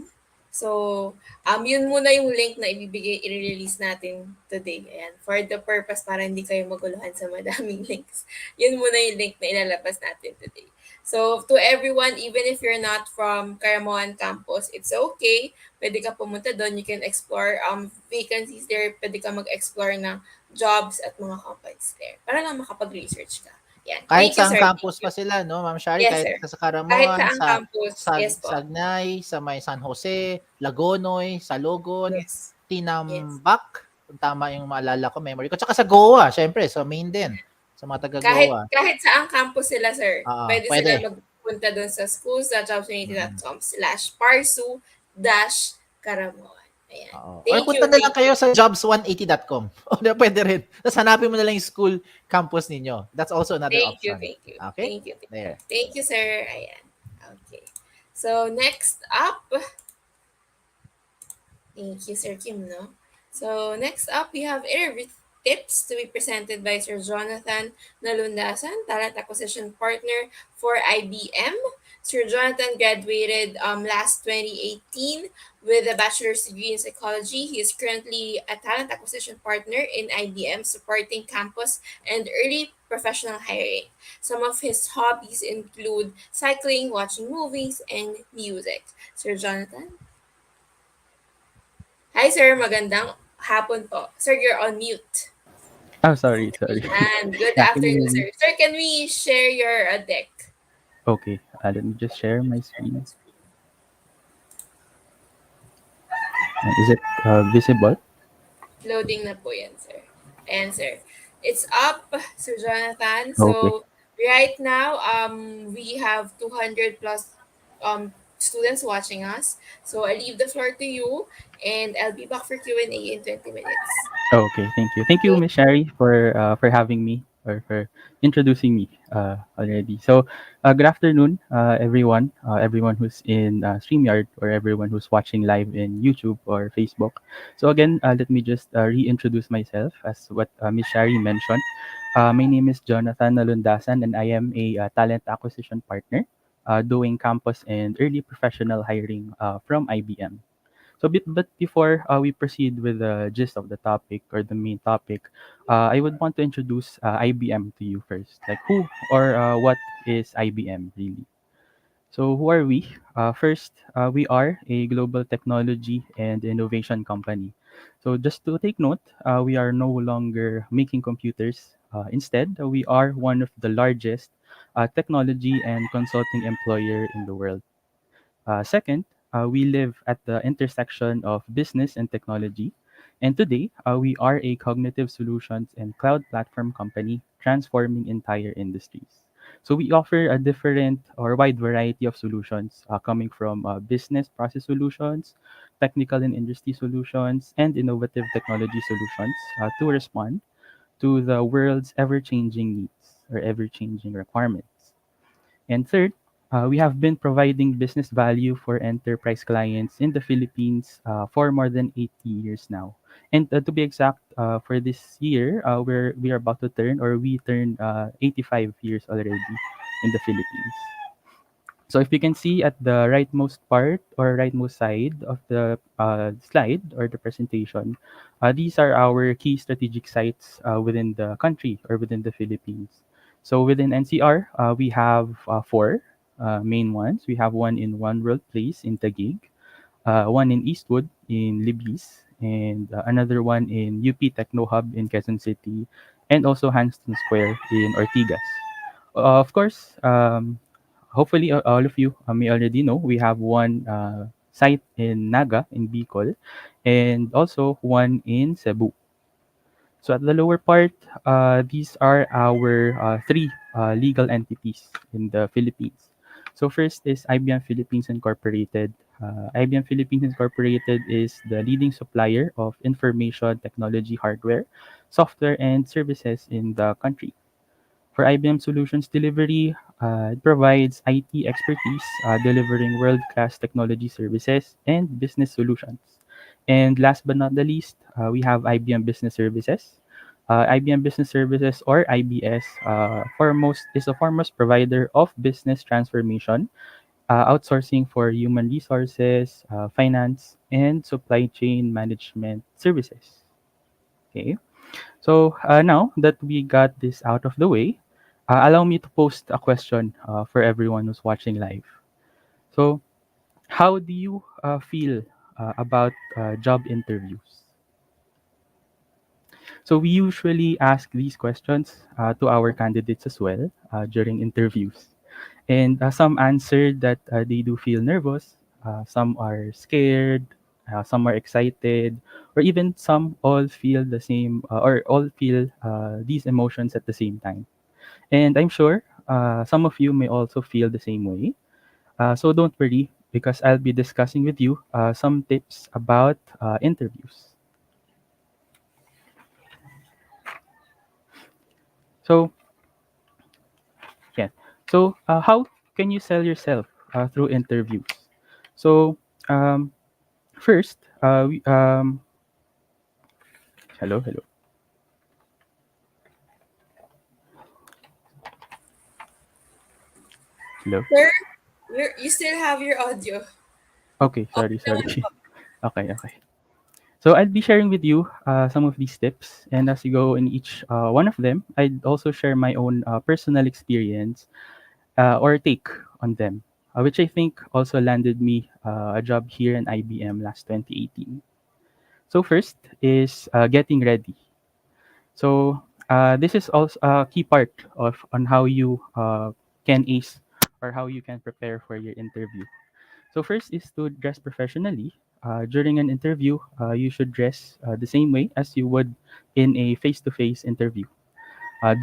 So, yun muna yung link na i-release natin today. Ayan, for the purpose para hindi kayo maguluhan sa madaming links. Yun muna yung link na ilalabas natin today. So, to everyone, even if you're not from Karamoan campus, it's okay. Pwede ka pumunta doon. You can explore vacancies there. Pwede ka mag-explore ng jobs at mga companies there para lang makapag-research ka. Yan. Kahit Thank you, saang sir. Thank campus you. pa sila 'no, Ma'am Shari, Yes, kahit sir. sa Kahit Caramuan, saang sa campus. Yes po. Sagnay, sa may San Jose, Lagonoy, Salogon, Yes. Yes. Tinambak, kung tama yung maalala ko, memory ko, tsaka sa Goa siyempre, sa main din, sa mga taga Kahit Goa. kahit saang campus sila, sir. Oo, Pwede sila puwede. magpunta dun sa Mm. schools.jobsunity.com/parsu-karamuan. Ayan. Oo. Or Thank you, punta na lang thank kayo you. sa jobs180.com. O di puwede rin. Tapos hanapin mo na lang yung school campus ninyo. That's also another Thank you, option. thank you. Okay? Thank you, thank you. There. Thank you, sir. Ayan. Okay. So, next up, thank you, Sir Kim, no? So, next up, we have interview tips to be presented by Sir Jonathan Nalundasan, Talent Acquisition Partner for IBM. Sir Jonathan graduated last 2018 with a bachelor's degree in psychology. He is currently a talent acquisition partner in IBM, supporting campus and early professional hiring. Some of his hobbies include cycling, watching movies, and music. Sir Jonathan? Hi, sir. Magandang hapon po. Sir, you're on mute. Oh, sorry. And good Yeah, can you afternoon, hear me? sir. Sir, can we share your deck? Okay, let me just share my screen. Is it visible? Loading na po yan, sir. Ayan, sir. It's up, Sir Jonathan. Okay. So, right now, we have 200 plus students watching us. So, I leave the floor to you, and I'll be back for Q&A in 20 minutes. Okay, thank you. Thank you, Thank Miss Shari, for having me or for introducing me already. So, good afternoon, everyone. Everyone who's in Streamyard or everyone who's watching live in YouTube or Facebook. So again, let me just reintroduce myself as what Miss Shari mentioned. My name is Jonathan Nalundasan, and I am a talent acquisition partner doing campus and early professional hiring from IBM. So, but before we proceed with the gist of the topic or the main topic, I would want to introduce IBM to you first. Like, who or what is IBM really? So, who are we? First, we are a global technology and innovation company. So, just to take note, we are no longer making computers. Instead, we are one of the largest technology and consulting employer in the world. Second, we live at the intersection of business and technology. And today, we are a cognitive solutions and cloud platform company transforming entire industries. So we offer a different or wide variety of solutions coming from business process solutions, technical and industry solutions, and innovative technology solutions to respond to the world's ever-changing needs or ever-changing requirements. And third, we have been providing business value for enterprise clients in the Philippines for more than 80 years now. And to be exact, for this year, we are about to turn or we turned 85 years already in the Philippines. So if you can see at the rightmost part or rightmost side of the slide or the presentation, these are our key strategic sites within the country or within the Philippines. So within NCR, we have four main ones. We have one in One World Place in Taguig, one in Eastwood in Libis, and another one in UP Techno Hub in Quezon City, and also Hanston Square in Ortigas. Of course, hopefully all of you may already know we have one site in Naga in Bicol, and also one in Cebu. So at the lower part, these are our three legal entities in the Philippines. So first is IBM Philippines Incorporated. IBM Philippines Incorporated is the leading supplier of information technology hardware, software, and services in the country. For IBM Solutions Delivery, it provides IT expertise, delivering world-class technology services and business solutions. And last but not the least, we have IBM Business Services. IBM Business Services, or IBS, foremost is a foremost provider of business transformation, outsourcing for human resources, finance, and supply chain management services. Okay. So now that we got this out of the way, allow me to post a question for everyone who's watching live. So, how do you feel about job interviews? So we usually ask these questions to our candidates as well during interviews. And some answered that they do feel nervous, some are scared, some are excited, or even some all feel the same or all feel these emotions at the same time. And I'm sure some of you may also feel the same way. So don't worry because I'll be discussing with you some tips about interviews. So, yeah. So, how can you sell yourself through interviews? So, um, first, hello, hello, hello. Sir, you still have your audio. Okay, Okay sorry, sorry. naman po. Okay, okay. So I'll be sharing with you some of these tips, and as you go in each one of them, I'd also share my own personal experience or take on them, which I think also landed me a job here in IBM last 2018. So first is getting ready. So this is also a key part of on how you can ace or how you can prepare for your interview. So first is to dress professionally. During an interview, you should dress the same way as you would in a face-to-face interview.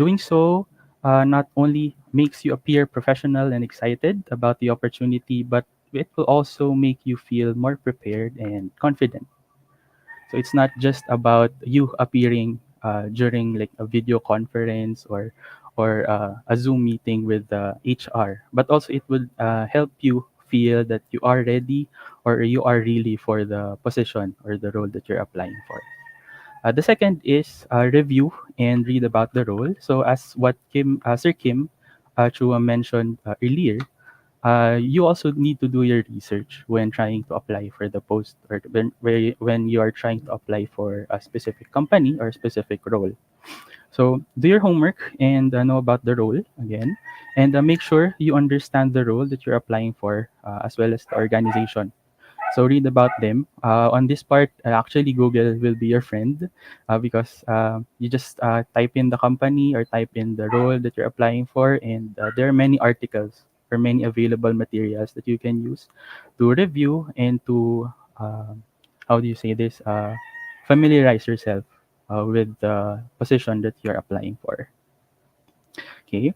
Doing so not only makes you appear professional and excited about the opportunity, but it will also make you feel more prepared and confident. So it's not just about you appearing during like a video conference or a Zoom meeting with the HR, but also it would help you feel that you are ready or you are really for the position or the role that you're applying for. The second is review and read about the role. So as what Sir Kim Chua mentioned earlier, you also need to do your research when trying to apply for the post or when you are trying to apply for a specific company or specific role. So do your homework and know about the role again, and make sure you understand the role that you're applying for as well as the organization. So read about them. On this part, actually, Google will be your friend because you just type in the company or type in the role that you're applying for, and there are many articles or many available materials that you can use to review and to how do you say this? Familiarize yourself with the position that you're applying for. Okay.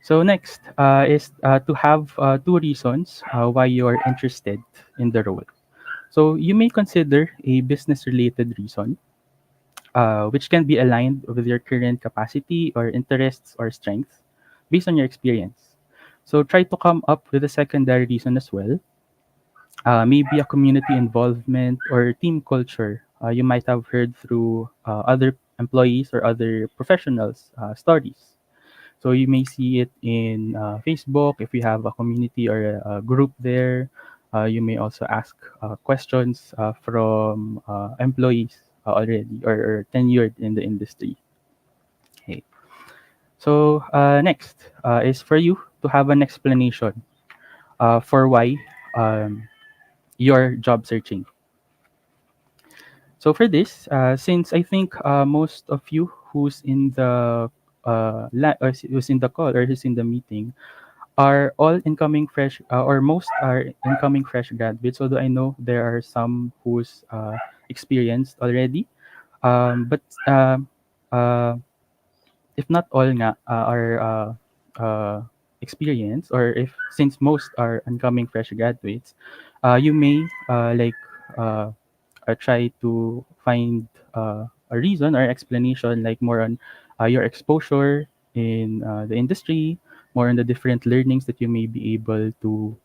So next is to have two reasons why you are interested in the role. So you may consider a business related reason, which can be aligned with your current capacity or interests or strengths based on your experience. So try to come up with a secondary reason as well, maybe a community involvement or team culture you might have heard through other employees or other professionals' stories. So you may see it in Facebook if you have a community or a group there. You may also ask questions from employees already or tenured in the industry. Okay. So next is for you to have an explanation for why you're job searching. So for this, since I think most of you who's in the or who's in the call or who's in the meeting are all incoming fresh or most are incoming fresh graduates, although I know there are some who's experienced already, but uh, if not all nga are experienced, or if since most are incoming fresh graduates, you may uh, try to find a reason or explanation like more on your exposure in the industry, more on the different learnings that you may be able to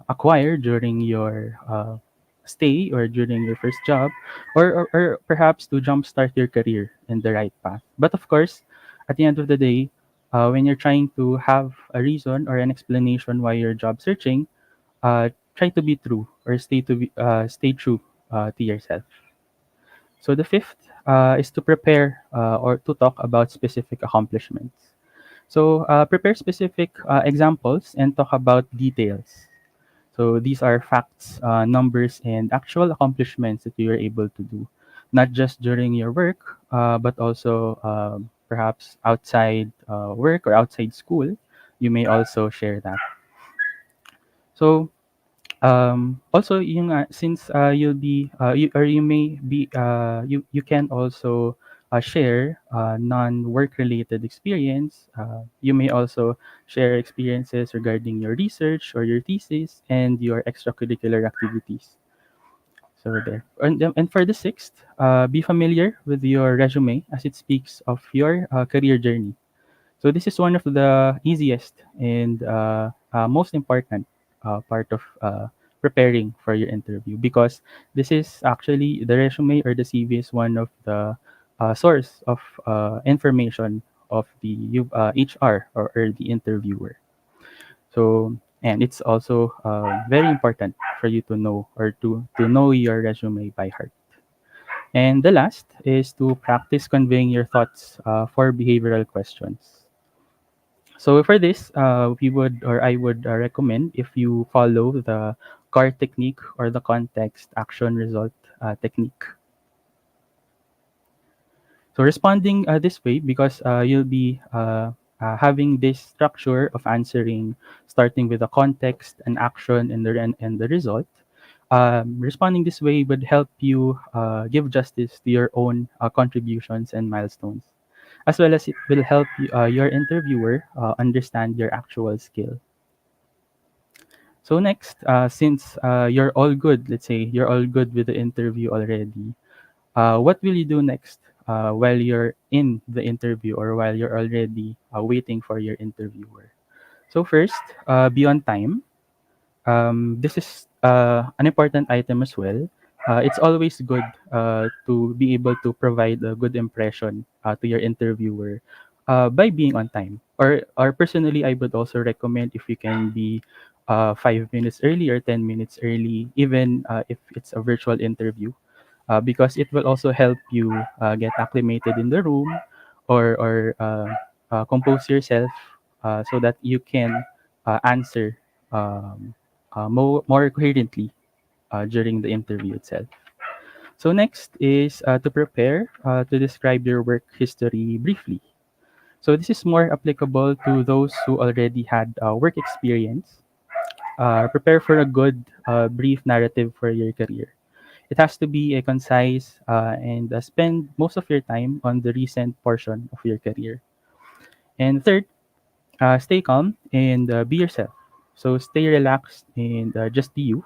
acquire during your stay or during your first job, or perhaps to jumpstart your career in the right path. But of course, at the end of the day, when you're trying to have a reason or an explanation why you're job searching, try to be true or stay true to yourself. So the fifth is to prepare or to talk about specific accomplishments. So prepare specific examples and talk about details. So these are facts, numbers, and actual accomplishments that you are able to do. not just during your work, but also perhaps outside work or outside school. You may also share that. So also yung since you'll be you, or you may be you can also share non-work related experience. You may also share experiences regarding your research or your thesis and your extracurricular activities. So there. And for the sixth, be familiar with your resume as it speaks of your career journey. So this is one of the easiest and most important part of preparing for your interview, because this is actually the resume or the CV is one of the source of information of the HR, or the interviewer. So, and it's also very important for you to know, or to know your resume by heart. And the last is to practice conveying your thoughts for behavioral questions. So for this, we would, or I would recommend if you follow the CAR technique, or the context action result technique. So responding this way, because you'll be having this structure of answering, starting with the context and action and the result. Responding this way would help you give justice to your own contributions and milestones, as well as it will help you, your interviewer understand your actual skill. So next, since you're all good, let's say you're all good with the interview already, what will you do next while you're in the interview, or while you're already waiting for your interviewer? So first, be on time. This is an important item as well. It's always good to be able to provide a good impression to your interviewer by being on time. Or personally, I would also recommend if you can be 5 minutes early or 10 minutes early, even if it's a virtual interview, because it will also help you get acclimated in the room, or compose yourself so that you can answer more coherently during the interview itself. So next is to prepare to describe your work history briefly. So this is more applicable to those who already had work experience. Prepare for a good brief narrative for your career. It has to be a concise and spend most of your time on the recent portion of your career. And third, stay calm and be yourself. So stay relaxed and just be you.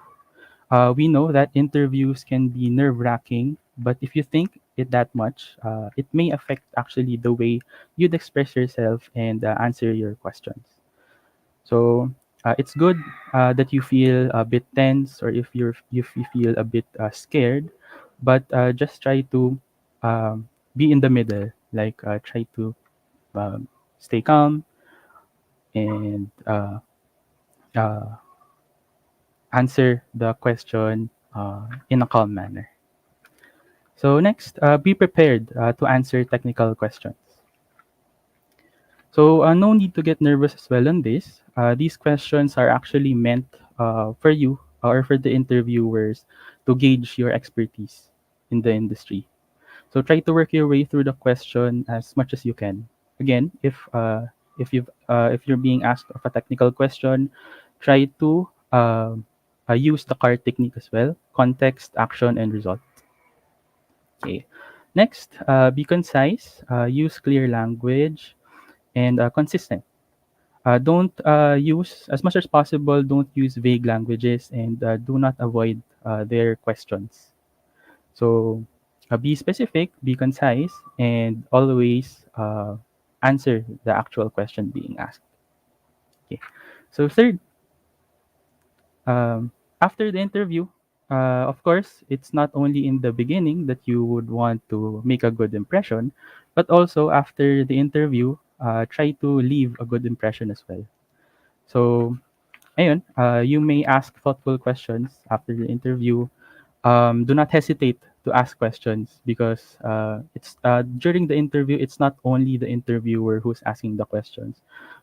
We know that interviews can be nerve wracking, but if you think it that much, it may affect actually the way you'd express yourself and answer your questions. So it's good that you feel a bit tense, or if you feel a bit scared, but just try to be in the middle. Like try to um, stay calm and uh, answer the question in a calm manner. So next, be prepared to answer technical questions. So no need to get nervous as well on this. These questions are actually meant for you, or for the interviewers, to gauge your expertise in the industry. So try to work your way through the question as much as you can. Again, if you're being asked of a technical question, try to use the CAR technique as well: context, action, and result. Okay. Next, be concise. Use clear language and consistent. Don't use, as much as possible, don't use vague languages, and do not avoid their questions. So be specific, be concise, and always answer the actual question being asked. Okay. So third, after the interview, of course, it's not only in the beginning that you would want to make a good impression, but also after the interview, try to leave a good impression as well. So ayun, you may ask thoughtful questions after the interview. Do not hesitate to ask questions, because it's during the interview, it's not only the interviewer who's asking the questions,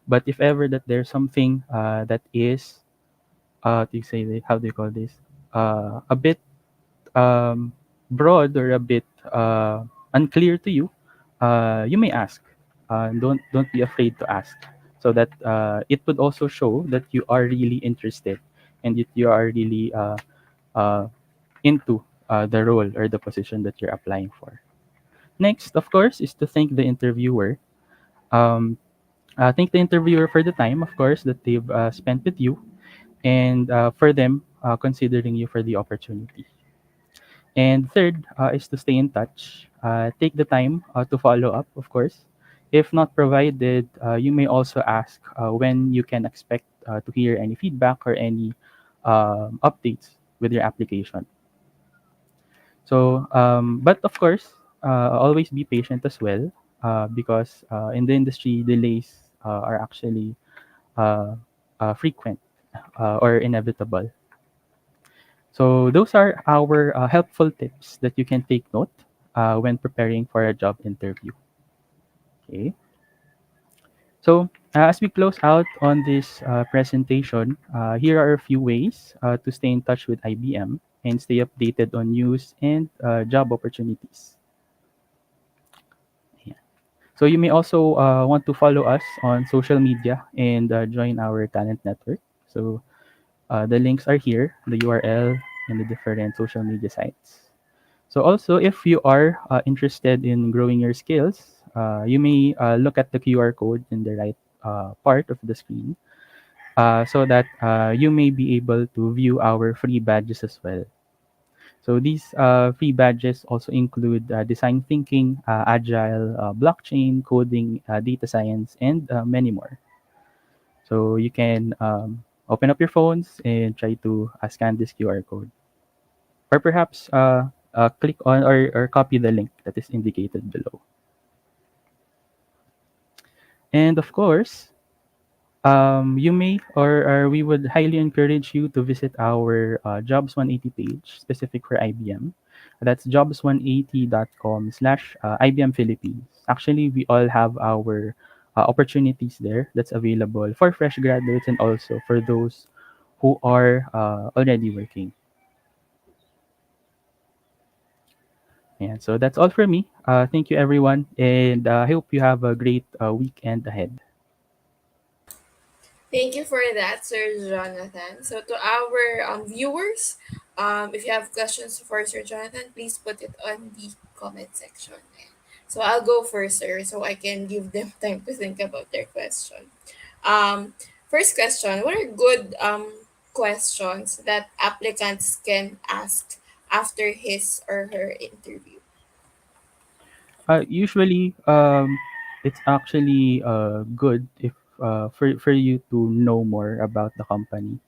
but if ever that there's something that is do you say how do you call this, a bit um, broad or a bit unclear to you, you may ask. Don't be afraid to ask, so that it would also show that you are really interested and that you are really uh, into the role or the position that you're applying for. Next, of course, is to thank the interviewer. Um, thank the interviewer for the time, of course, that they've spent with you, and for them considering you for the opportunity. And third is to stay in touch. Take the time to follow up, of course. If not provided, you may also ask when you can expect to hear any feedback or any updates with your application. So, but of course, always be patient as well, because in the industry, delays are actually uh, frequent or inevitable. So those are our helpful tips that you can take note when preparing for a job interview. Okay. So as we close out on this presentation, here are a few ways to stay in touch with IBM and stay updated on news and job opportunities. Yeah. So you may also want to follow us on social media and join our talent network. So the links are here, the URL, and the different social media sites. So also, if you are interested in growing your skills, you may look at the QR code in the right part of the screen, so that you may be able to view our free badges as well. So these free badges also include design thinking, agile, blockchain, coding, data science, and many more. So you can open up your phones and try to scan this QR code. Or perhaps click on or copy the link that is indicated below. And of course, you may or we would highly encourage you to visit our Jobs 180 page specific for IBM. That's jobs180.com/, IBM Philippines. Actually, we all have our opportunities there that's available for fresh graduates and also for those who are already working. And so that's all for me. Thank you, everyone, and I hope you have a great weekend ahead. Thank you for that, Sir Jonathan. So to our viewers, if you have questions for Sir Jonathan, please put it on the comment section. So I'll go first, sir, so I can give them time to think about their question. First question: what are good questions that applicants can ask after his or her interview? Usually, it's actually good if for you to know more about the company.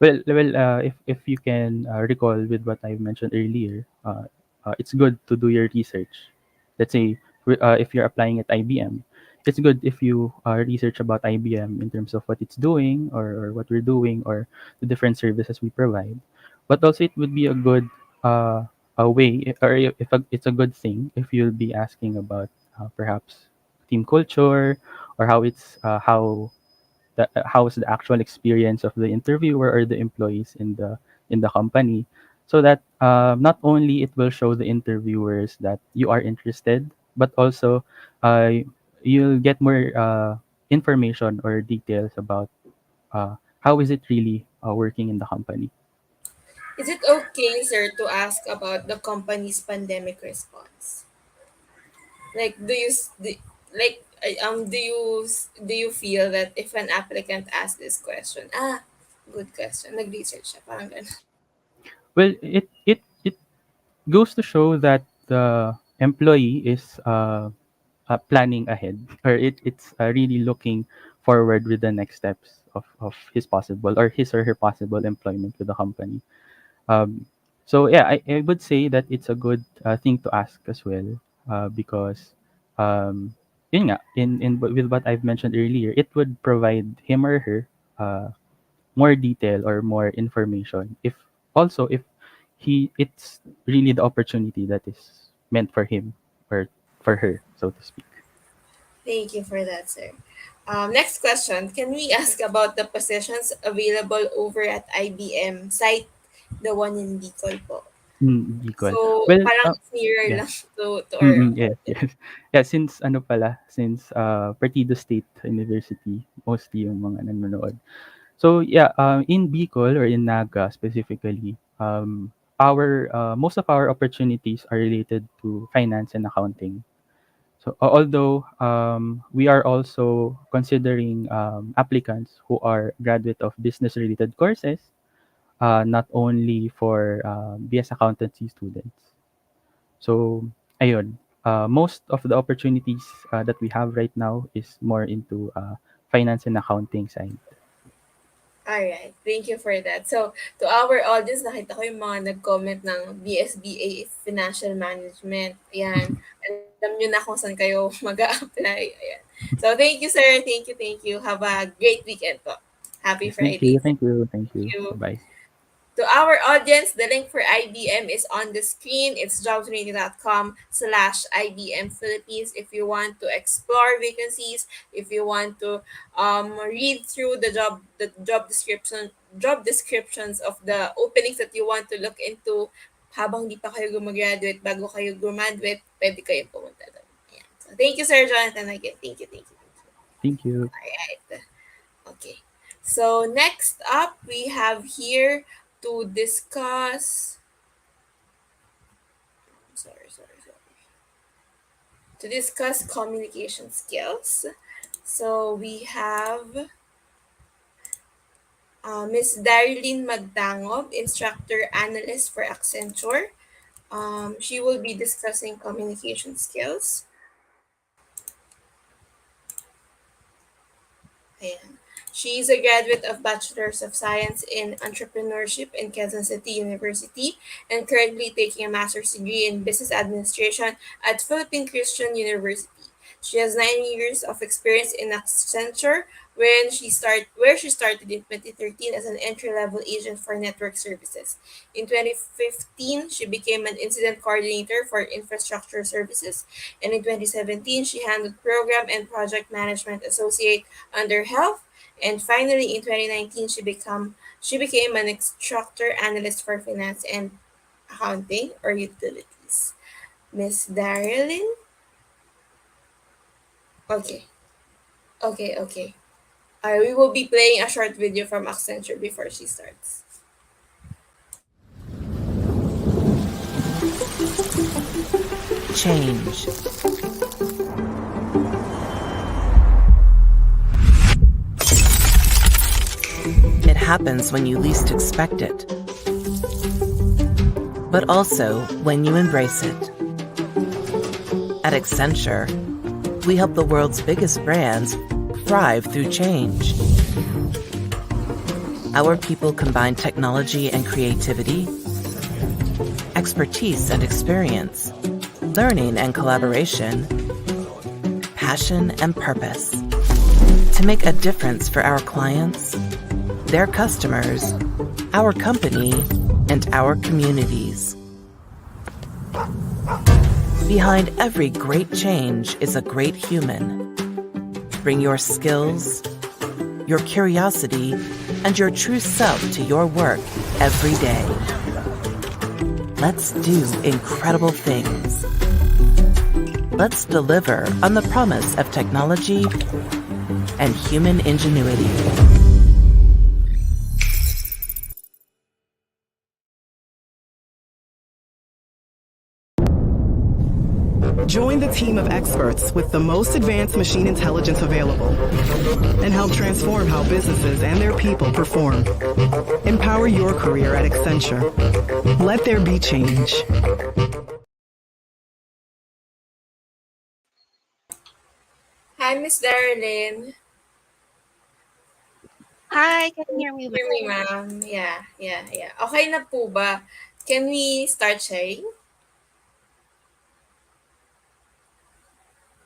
If you can recall with what I mentioned earlier, it's good to do your research. Let's say if you're applying at IBM, it's good if you research about IBM in terms of what it's doing or what we're doing or the different services we provide. But also, it would be a good a way, or it's a good thing if you'll be asking about perhaps team culture or how's the actual experience of the interviewer or the employees in the company, so that not only it will show the interviewers that you are interested, but also uh, you'll get more information or details about how is it really working in the company. Is it okay, sir, to ask about the company's pandemic response? Like, do you feel that if an applicant asks this question, good question, nag-research siya, parang ganun. Well, it goes to show that the employee is planning ahead, or it's really looking forward with the next steps of his possible or his or her possible employment with the company. Um, so yeah, I would say that it's a good thing to ask as well, because um, yun nga, with what I've mentioned earlier, it would provide him or her more detail or more information. If also if it's really the opportunity that is meant for him or for her, so to speak. Thank you for that, sir. Next question, can we ask about the positions available over at IBM site, the one in Bicol po? Bicol. So, Well, parang it's nearer yeah. lang to our Yes, yes. Yeah, since ano pala, since Partido State University, mostly yung mga nanonood. So yeah, in Bicol or in Naga specifically, our most of our opportunities are related to finance and accounting. So although we are also considering applicants who are graduate of business related courses, not only for BS accountancy students. So ayun, most of the opportunities that we have right now is more into finance and accounting side. Alright, thank you for that. So, to our audience, nakita ko yung mga nag-comment ng BSBA Financial Management. Ayan, alam nyo na kung saan kayo mag-a-apply. Ayan. So, thank you, sir. Thank you. Have a great weekend po. Happy Yes, thank Friday. you, thank you, thank Thank you. you. Bye bye. To our audience, the link for IBM is on the screen. It's jobtraining.com/IBM Philippines. If you want to explore vacancies, if you want to read through the job descriptions of the openings that you want to look into habang di pa kayo gumagraduate, bago kayo graduate, pwede kayo pumunta doon. Ayan. So, thank you, Sir Jonathan, again. Thank you. Thank you. Alright. Okay. So next up, we have here to discuss. Sorry. To discuss communication skills. So we have Miss Darrilyne Mangtangob, instructor analyst for Accenture. She will be discussing communication skills. Ayan. She is a graduate of Bachelor's of Science in Entrepreneurship in Quezon City University and currently taking a master's degree in Business Administration at Philippine Christian University. She has 9 years of experience in Accenture where she started in 2013 as an entry-level agent for network services. In 2015, she became an incident coordinator for infrastructure services, and in 2017, she handled program and project management associate under health. And finally, in 2019, she became an instructor analyst for finance and accounting or utilities. Miss Darrylyn? Okay, okay. We will be playing a short video from Accenture before she starts. Change. It happens when you least expect it, but also when you embrace it. At Accenture, we help the world's biggest brands thrive through change. Our people combine technology and creativity, expertise and experience, learning and collaboration, passion and purpose to make a difference for our clients, their customers, our company, and our communities. Behind every great change is a great human. Bring your skills, your curiosity, and your true self to your work every day. Let's do incredible things. Let's deliver on the promise of technology and human ingenuity. Join the team of experts with the most advanced machine intelligence available and help transform how businesses and their people perform. Empower your career at Accenture. Let there be change. Hi, Miss Darlene. Hi, can you hear me Hear me, ma'am. Yeah. Okay na po ba? Can we start sharing?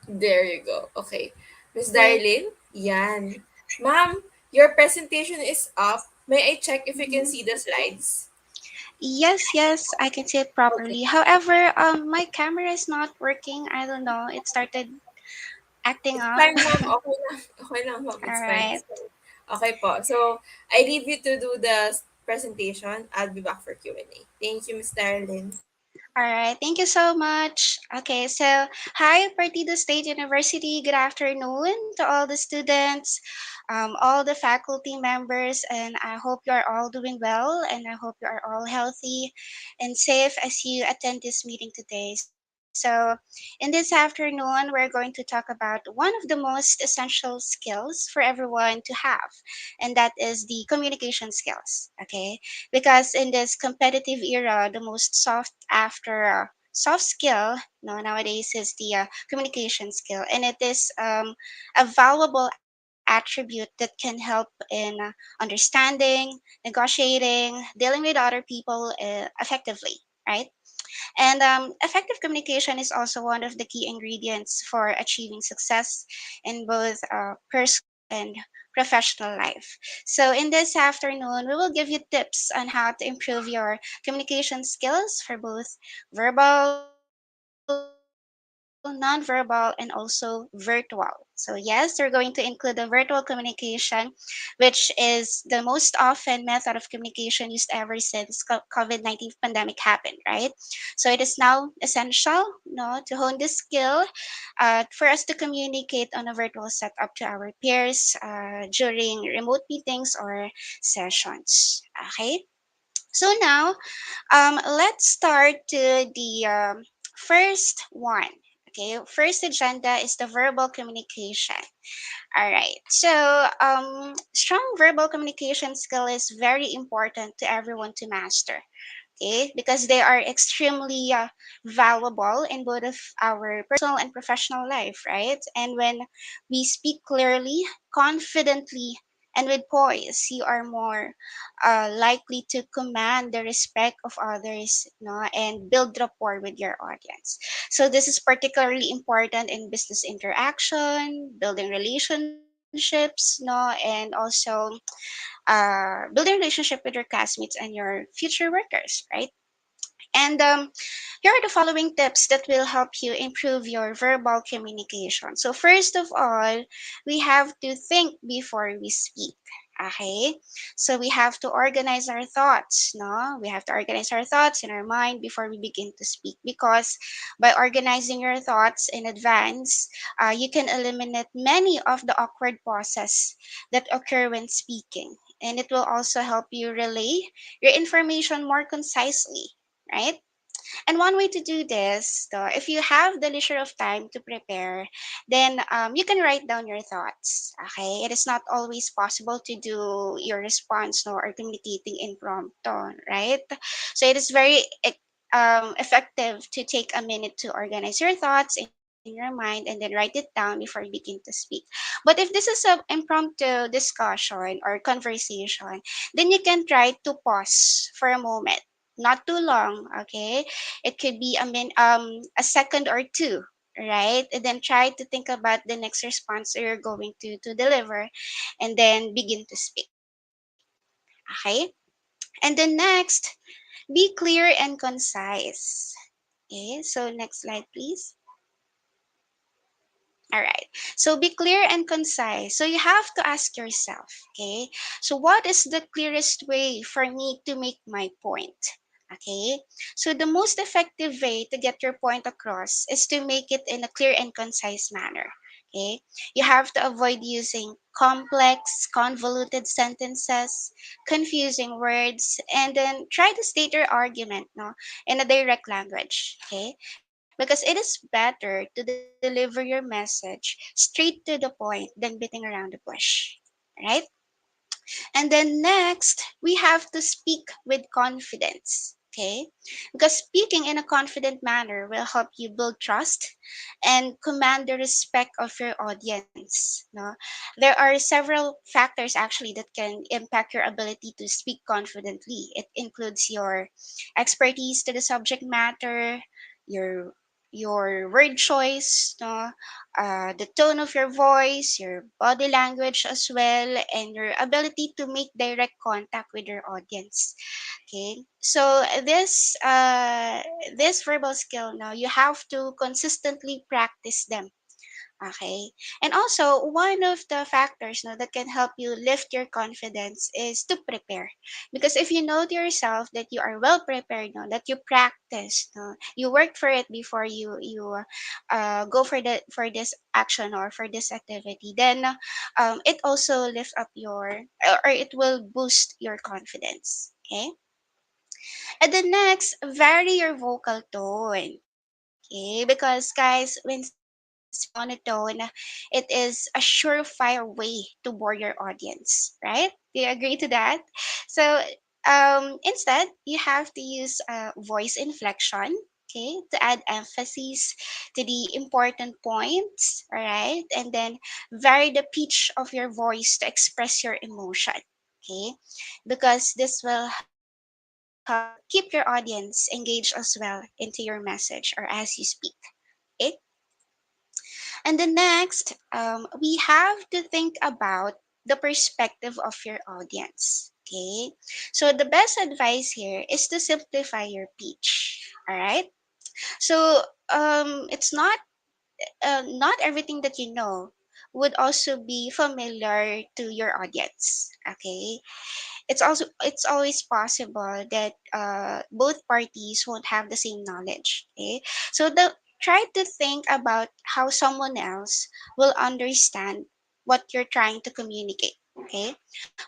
There you go. Okay. Miss well? Darlene? Yan. Ma'am, your presentation is up. May I check if you can Mhm. see the slides? Yes, I can see it Okay. properly. However, my camera is not working. I don't know. It started acting It's up. fine, ma'am. Okay lang. Okay lang, ma'am. All It's fine. right. Okay po. So, I leave you to do the presentation, I'll be back for Q&A. Thank you, Ms. Darlene. All right, thank you so much. Okay, so hi, Partido State University. Good afternoon to all the students, all the faculty members, and I hope you are all doing well, and I hope you are all healthy and safe as you attend this meeting today. So, in this afternoon, we're going to talk about one of the most essential skills for everyone to have, and that is the communication skills. Okay, because in this competitive era, the most sought after soft skill no nowadays is the communication skill, and it is a valuable attribute that can help in understanding, negotiating, dealing with other people effectively, right? And effective communication is also one of the key ingredients for achieving success in both personal and professional life. So, in this afternoon, we will give you tips on how to improve your communication skills for both verbal, nonverbal, and also virtual. So, yes, we're going to include the virtual communication, which is the most often method of communication used ever since COVID-19 pandemic happened, right? So, it is now essential no, to hone this skill for us to communicate on a virtual setup to our peers during remote meetings or sessions. Okay, so now let's start to the first one. Okay, first agenda is the verbal communication. All right. So, strong verbal communication skill is very important to everyone to master. Okay, because they are extremely valuable in both of our personal and professional life, right? And when we speak clearly, confidently, and with poise, you are more likely to command the respect of others, no, and build rapport with your audience. So this is particularly important in business interaction, building relationships, no, and also building relationship with your classmates and your future workers, right? And here are the following tips that will help you improve your verbal communication. So, first of all, we have to think before we speak. Okay, so we have to organize our thoughts. No, we have to organize our thoughts in our mind before we begin to speak. Because by organizing your thoughts in advance, you can eliminate many of the awkward pauses that occur when speaking, and it will also help you relay your information more concisely, right? And one way to do this, though, if you have the leisure of time to prepare, then you can write down your thoughts. Okay, it is not always possible to do your response no, or communicating impromptu, right? So it is very effective to take a minute to organize your thoughts in your mind and then write it down before you begin to speak. But if this is an impromptu discussion or conversation, then you can try to pause for a moment, not too long. Okay, it could be a second or two, right? And then try to think about the next response that you're going to deliver, and then begin to speak. Okay, and then next, be clear and concise. Okay, so next slide please. All right. So be clear and concise. So you have to ask yourself, okay? So what is the clearest way for me to make my point? Okay? So the most effective way to get your point across is to make it in a clear and concise manner. Okay? You have to avoid using complex, convoluted sentences, confusing words, and then try to state your argument no, in a direct language. Okay? Because it is better to deliver your message straight to the point than beating around the bush. Right? And then next, we have to speak with confidence. Okay? Because speaking in a confident manner will help you build trust and command the respect of your audience. No? There are several factors actually that can impact your ability to speak confidently. It includes your expertise to the subject matter, your your word choice, no? The tone of your voice, your body language as well, and your ability to make direct contact with your audience. Okay, so this verbal skill now you have to consistently practice them Okay. And also, one of the factors no, that can help you lift your confidence is to prepare. Because if you know to yourself that you are well prepared, no, that you practice, no, you work for it before you go for this action or for this activity, then it also lift up your or it will boost your confidence. Okay. And the next, vary your vocal tone. Okay, because guys, when speaking monotone, it is a surefire way to bore your audience, right? Do you agree to that? So instead, you have to use voice inflection, okay, to add emphasis to the important points, all right? And then vary the pitch of your voice to express your emotion, okay? Because this will help keep your audience engaged as well into your message or as you speak. Okay? And the next, we have to think about the perspective of your audience. Okay, so the best advice here is to simplify your pitch. All right, so it's not everything that you know would also be familiar to your audience. Okay, it's always possible that both parties won't have the same knowledge. Okay, so the try to think about how someone else will understand what you're trying to communicate. Okay,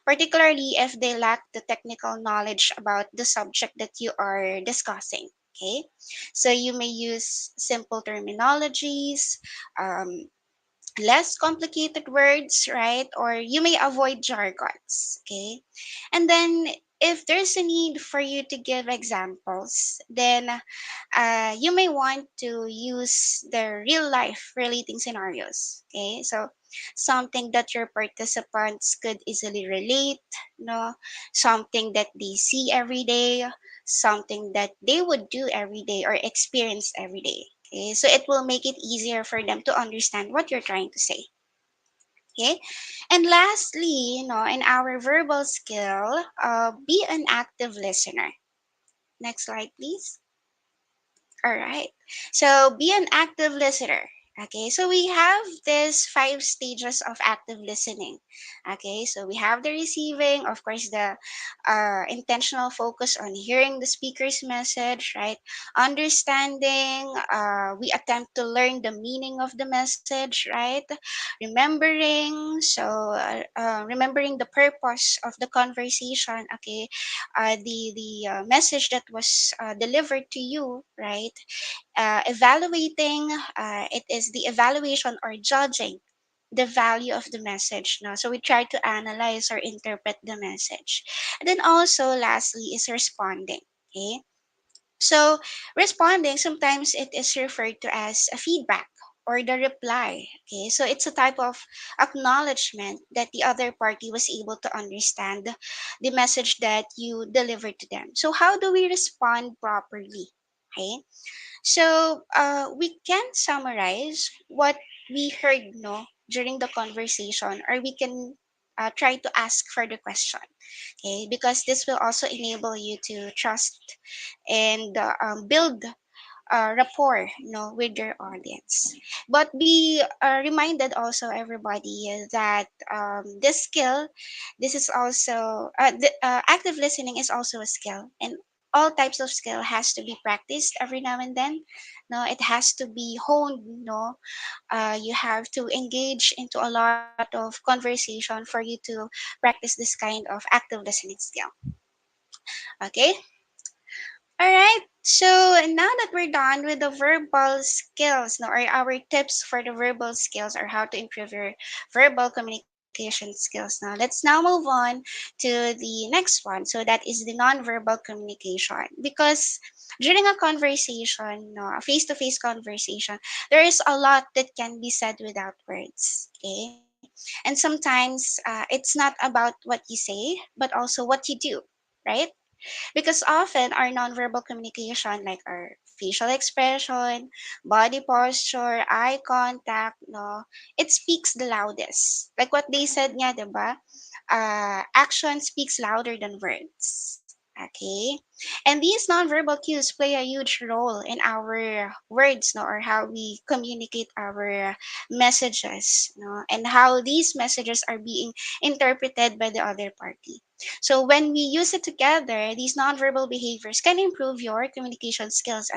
particularly if they lack the technical knowledge about the subject that you are discussing. Okay, so you may use simple terminologies, um, less complicated words, right? Or you may avoid jargons, okay? And then if there's a need for you to give examples, then you may want to use the real life relating scenarios, okay? So something that your participants could easily relate, no? Something that they see every day, something that they would do every day or experience every day. Okay, so it will make it easier for them to understand what you're trying to say. Okay, and lastly, in our verbal skill, be an active listener. Next slide, please. All right. So be an active listener. Okay, so we have this five stages of active listening. Okay, so we have the receiving, of course, the intentional focus on hearing the speaker's message, right? Understanding, we attempt to learn the meaning of the message, right? Remembering, so remembering the purpose of the conversation, okay? The message that was delivered to you, right? Evaluating, it is the evaluation or judging the value of the message. No? So we try to analyze or interpret the message. And then also, lastly, is responding. Okay. So responding, sometimes it is referred to as a feedback or the reply. Okay. So it's a type of acknowledgement that the other party was able to understand the message that you delivered to them. So how do we respond properly? Okay. So we can summarize what we heard no during the conversation, or we can try to ask further question. Okay, because this will also enable you to trust and build rapport with your audience. But be reminded also, everybody, that this skill, this is also active listening is also a skill, and all types of skill has to be practiced every now and then. No, it has to be honed. No, you have to engage into a lot of conversation for you to practice this kind of active listening skill. Okay. All right. So now that we're done with the verbal skills, no, or our tips for the verbal skills or how to improve your verbal communication skills, now let's now move on to the next one. So that is the non-verbal communication. Because during a conversation, no, a face-to-face conversation, there is a lot that can be said without words. Okay, and sometimes it's not about what you say, but also what you do, right? Because often our nonverbal communication, like our facial expression, body posture, eye contact, no, it speaks the loudest. Like what they said nga, diba? Action speaks louder than words. Okay, and these nonverbal cues play a huge role in our words, no, or how we communicate our messages, no, and how these messages are being interpreted by the other party. So when we use it together, these nonverbal behaviors can improve your communication skills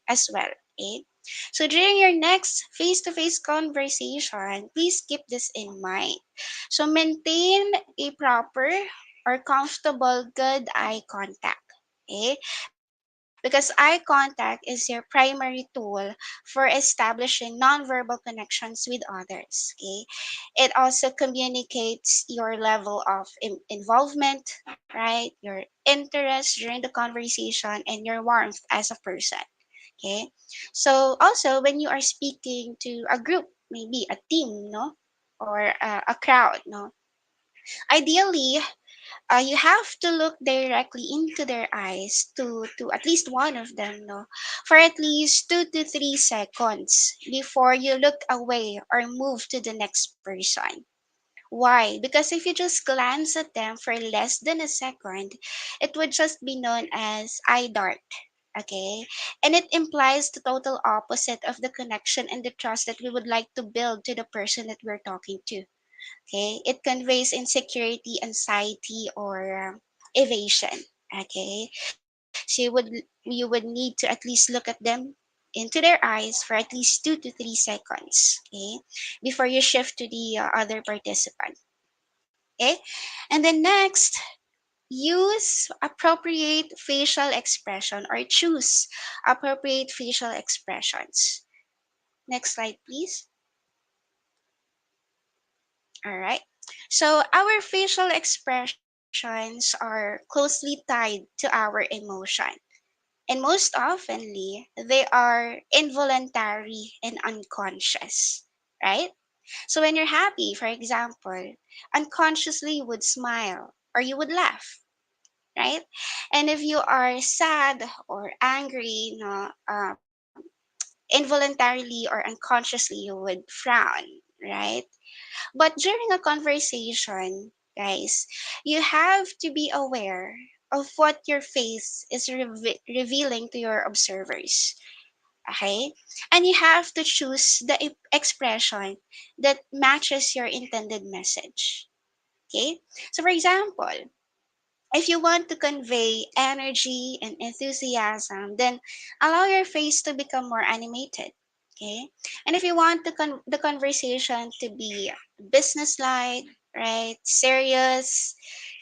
as well. Okay? So during your next face-to-face conversation, please keep this in mind. So maintain a proper or comfortable good eye contact. Okay? Because eye contact is your primary tool for establishing nonverbal connections with others. Okay? It also communicates your level of involvement, right? Your interest during the conversation and your warmth as a person. Okay? So also when you are speaking to a group, maybe a team, no? Or a crowd, no? Ideally, you have to look directly into their eyes to at least one of them, no, for at least 2 to 3 seconds before you look away or move to the next person. Why? Because if you just glance at them for less than a second, it would just be known as eye dart. Okay, and it implies the total opposite of the connection and the trust that we would like to build to the person that we're talking to. Okay, it conveys insecurity, anxiety, or evasion. Okay, so you would need to at least look at them into their eyes for at least 2 to 3 seconds. Okay, before you shift to the other participant. Okay, and then next, use appropriate facial expression or choose appropriate facial expressions. Next slide, please. All right. So our facial expressions are closely tied to our emotion. And most oftenly, they are involuntary and unconscious, right? So when you're happy, for example, unconsciously you would smile or you would laugh, right? And if you are sad or angry, involuntarily or unconsciously you would frown, right? But during a conversation, guys, you have to be aware of what your face is revealing to your observers. Okay? And you have to choose the expression that matches your intended message. Okay? So, for example, if you want to convey energy and enthusiasm, then allow your face to become more animated. Okay. And if you want the conversation to be business-like, right, serious,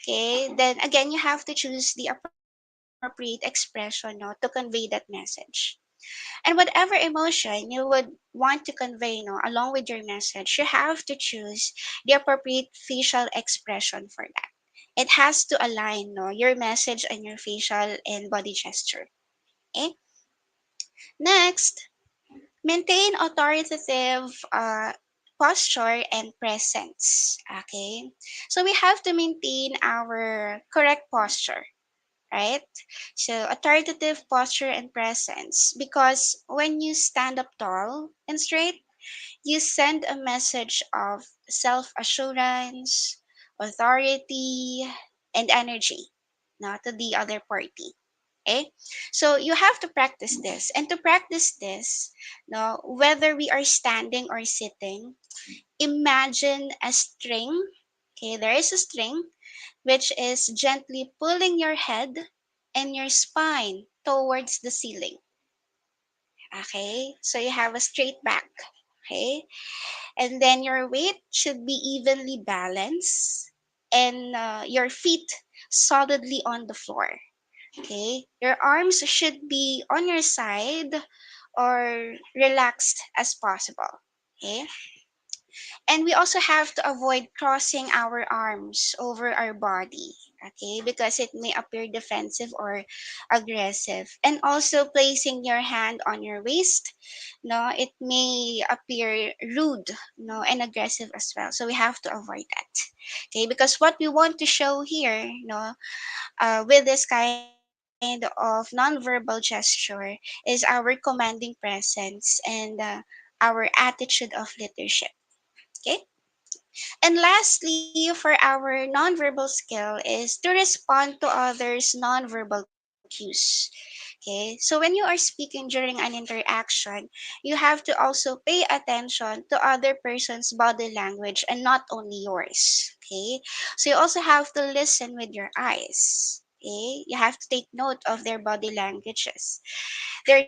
okay, then again, you have to choose the appropriate expression, no, to convey that message. And whatever emotion you would want to convey, no, along with your message, you have to choose the appropriate facial expression for that. It has to align, no, your message and your facial and body gesture. Okay. Next, maintain authoritative posture and presence. Okay. So we have to maintain our correct posture, right? So authoritative posture and presence, because when you stand up tall and straight, you send a message of self assurance, authority, and energy, not to the other party. Okay, so you have to practice this, and to practice this, no, whether we are standing or sitting, imagine a string. Okay, there is a string which is gently pulling your head and your spine towards the ceiling. Okay, so you have a straight back. Okay, and then your weight should be evenly balanced and your feet solidly on the floor. Okay, your arms should be on your side or relaxed as possible. Okay, and we also have to avoid crossing our arms over our body, okay, because it may appear defensive or aggressive. And also placing your hand on your waist, no, it may appear rude, no, and aggressive as well. So we have to avoid that, okay, because what we want to show here, no, with this kind of nonverbal gesture is our commanding presence and our attitude of leadership. Okay. And lastly, for our nonverbal skill is to respond to others' nonverbal cues. Okay, so when you are speaking during an interaction, you have to also pay attention to other person's body language and not only yours. Okay, so you also have to listen with your eyes. Okay, you have to take note of their body languages. Their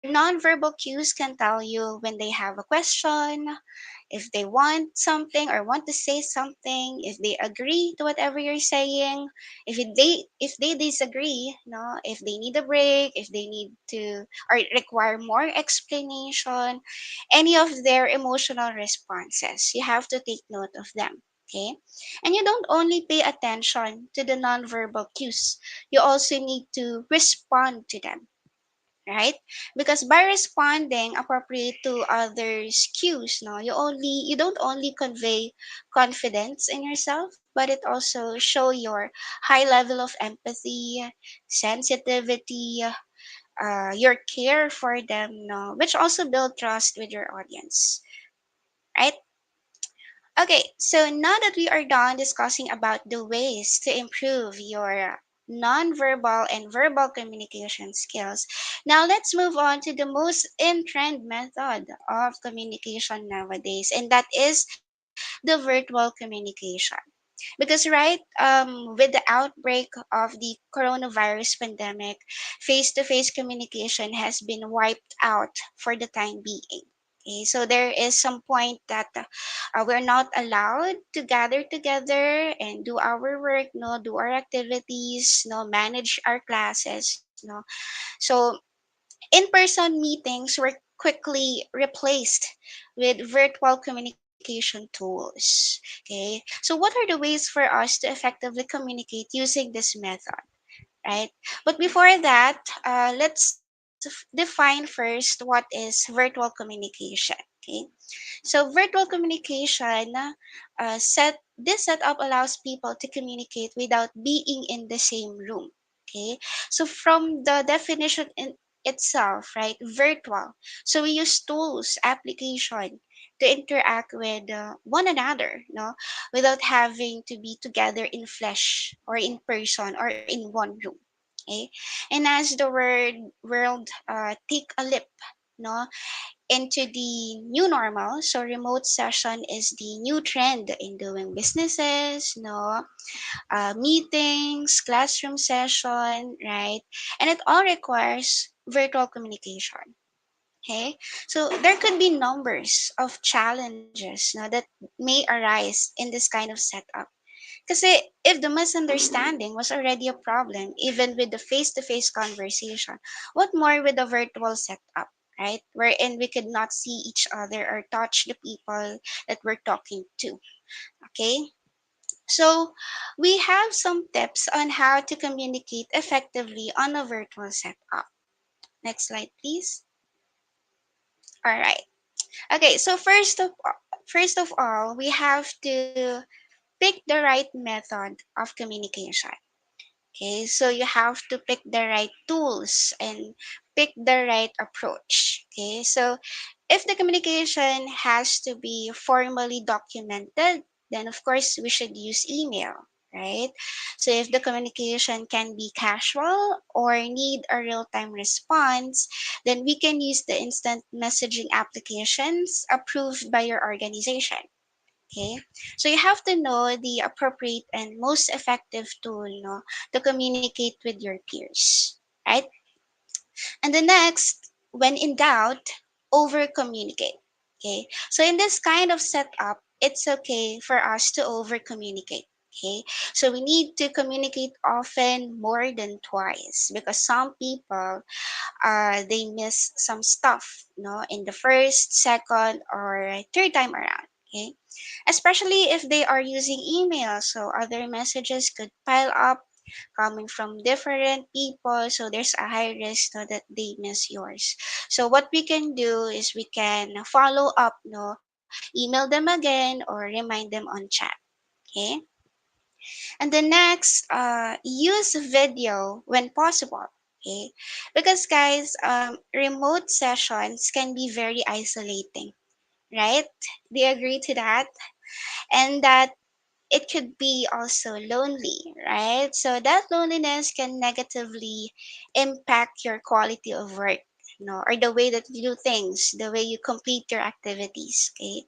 nonverbal cues can tell you when they have a question, if they want something or want to say something, if they agree to whatever you're saying, if they disagree, no, if they need a break, if they need to or require more explanation, any of their emotional responses, you have to take note of them. Okay, and you don't only pay attention to the nonverbal cues, you also need to respond to them, right? Because by responding appropriate to others cues, no, you don't only convey confidence in yourself, but it also show your high level of empathy, sensitivity, your care for them, no, which also build trust with your audience, right? Okay, so now that we are done discussing about the ways to improve your nonverbal and verbal communication skills, now let's move on to the most in trend method of communication nowadays, and that is the virtual communication. Because with the outbreak of the coronavirus pandemic, face-to-face communication has been wiped out for the time being. Okay, so there is some point that we're not allowed to gather together and do our work, no, do our activities, no, manage our classes, no. So in-person meetings were quickly replaced with virtual communication tools. Okay, so what are the ways for us to effectively communicate using this method, right? But before that, let's define first what is virtual communication. Okay, so virtual communication, this setup allows people to communicate without being in the same room. Okay, so from the definition in itself, right, virtual. So we use tools, application to interact with one another, no, without having to be together in flesh or in person or in one room. Okay, and as the world take a leap, no, into the new normal. So remote session is the new trend in doing businesses, no, meetings, classroom session, right? And it all requires virtual communication. Okay, so there could be numbers of challenges now that may arise in this kind of setup. Because if the misunderstanding was already a problem, even with the face-to-face conversation, what more with the virtual setup, right? Wherein we could not see each other or touch the people that we're talking to. Okay? So we have some tips on how to communicate effectively on a virtual setup. Next slide, please. All right. Okay, so first of all, we have to pick the right method of communication. Okay, so you have to pick the right tools and pick the right approach. Okay, so if the communication has to be formally documented, then of course we should use email, right? So if the communication can be casual or need a real-time response, then we can use the instant messaging applications approved by your organization. Okay, so you have to know the appropriate and most effective tool, no, to communicate with your peers, right? And the next, when in doubt, over communicate. Okay, so in this kind of setup, it's okay for us to over communicate. Okay, so we need to communicate often more than twice because some people they miss some stuff, no, in the first, second, or third time around. Okay, especially if they are using email, so other messages could pile up coming from different people, so there's a high risk, no, that they miss yours. So what we can do is we can follow up, no, email them again or remind them on chat. Okay, and the next, use video when possible. Okay, because guys, remote sessions can be very isolating, right? Do you agree to that? and that it could be also lonely, right? So that loneliness can negatively impact your quality of work, or the way that you do things, the way you complete your activities, okay?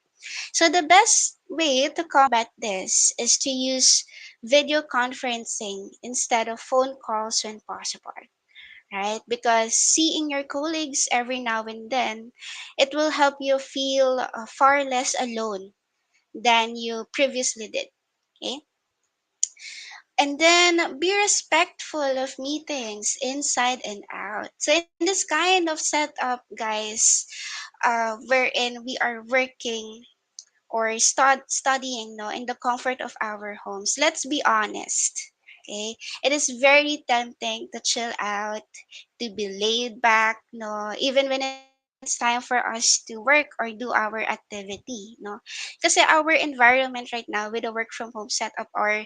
So the best way to combat this is to use video conferencing instead of phone calls when possible, right? Because seeing your colleagues every now and then, it will help you feel far less alone than you previously did. Okay? And then be respectful of meetings inside and out. So in this kind of setup, guys, wherein we are working or studying, no, in the comfort of our homes, let's be honest. Okay, it is very tempting to chill out, to be laid back, no, even when it's time for us to work or do our activity, no, because our environment right now with the work from home setup or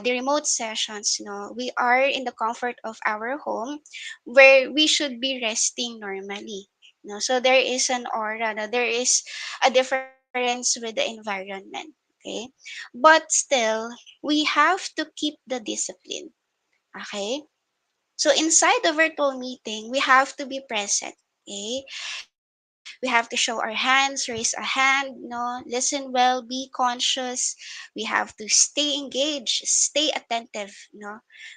the remote sessions, no, we are in the comfort of our home where we should be resting normally, no, so there is an aura, no, there is a difference with the environment, okay, but still we have to keep the discipline, okay. So inside the virtual meeting, we have to be present. Okay, we have to show our hands, raise a hand, listen well, be conscious. We have to stay engaged, stay attentive.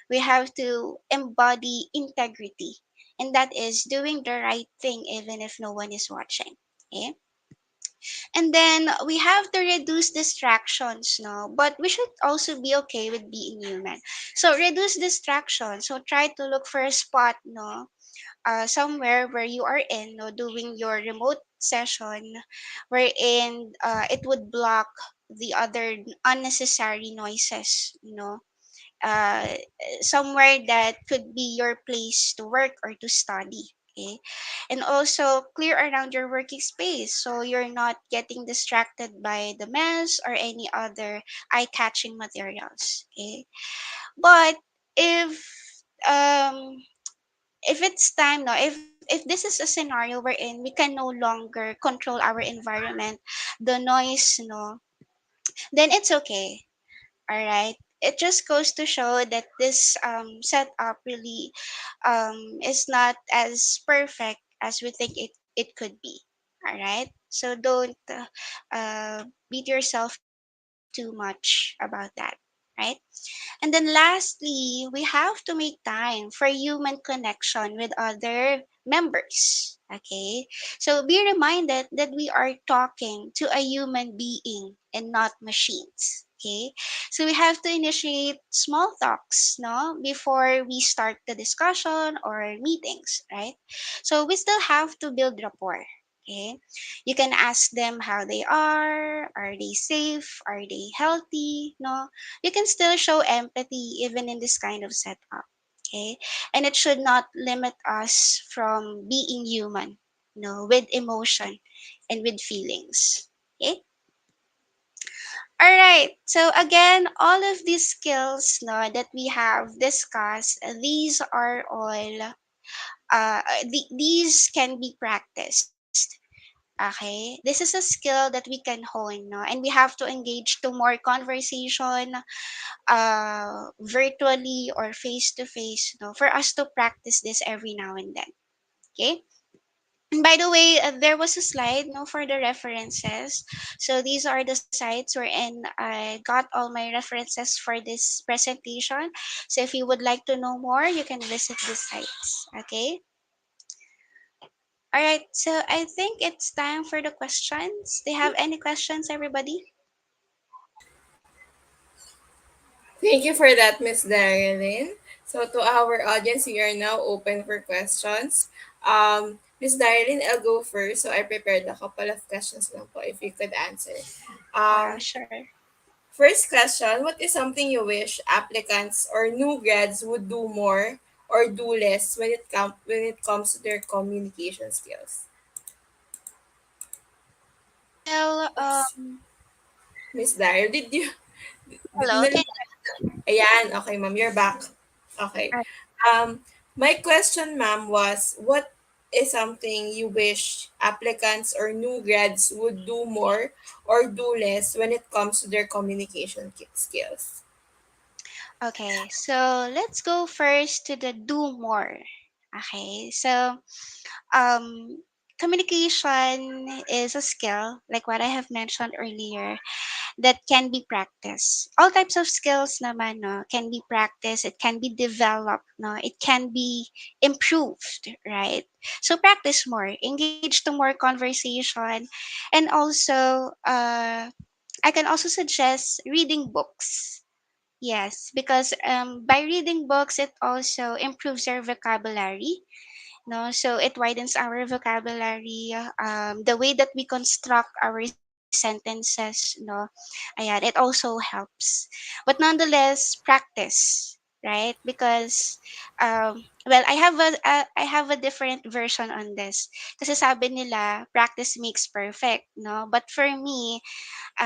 We have to embody integrity, and that is doing the right thing even if no one is watching. Okay. And then we have to reduce distractions, no? But we should also be okay with being human. So reduce distractions. So try to look for a spot, no? Somewhere where you are in, no, doing your remote session, wherein it would block the other unnecessary noises, uh, somewhere that could be your place to work or to study. Okay. And also clear around your working space so you're not getting distracted by the mess or any other eye catching materials. Okay. But if um if it's time now, if this is a scenario wherein we can no longer control our environment, the noise, then it's okay. All right. It just goes to show that this setup really is not as perfect as we think it could be. All right. So don't beat yourself too much about that. Right. And then lastly, we have to make time for human connection with other members. Okay. So be reminded that we are talking to a human being and not machines. Okay. So we have to initiate small talks, no, before we start the discussion or meetings, right? So we still have to build rapport. Okay. You can ask them how they are they safe, are they healthy, no? You can still show empathy even in this kind of setup. Okay. And it should not limit us from being human, with emotion and with feelings. Okay. All right. So again, all of these skills, that we have discussed, these are all these can be practiced. Okay, this is a skill that we can hone, no? And we have to engage to more conversation, virtually or face to face, no, for us to practice this every now and then. Okay. And by the way, there was a slide, no, for the references. So these are the sites wherein I got all my references for this presentation. So if you would like to know more, you can visit the sites. Okay. All right. So I think it's time for the questions. Do you have any questions, everybody? Thank you for that, Miss Darrylyn. So to our audience, we are now open for questions. Miss Darrylyn, I'll go first. So I prepared a couple of questions lang po if you could answer. Um, Sure. First question, what is something you wish applicants or new grads would do more or do less when it comes to their communication skills? Well, Oops. Miss Daryl, did you hello. Can Ayan, okay, ma'am, you're back. Okay. you, My question, ma'am, was what is something you wish applicants or new grads would do more or do less when it comes to their communication skills? Okay, so let's go first to the do more. Okay, so um, communication is a skill, like what I have mentioned earlier, that can be practiced. All types of skills naman, no, can be practiced, it can be developed, no, it can be improved, right? So practice more, engage to more conversation, and also, I can also suggest reading books. Yes, because by reading books, it also improves your vocabulary. No, so it widens our vocabulary. The way that we construct our sentences. No, ayan, it also helps. But nonetheless, practice, right? Because well, I have a different version on this. Kasi sabi nila, practice makes perfect. No, but for me,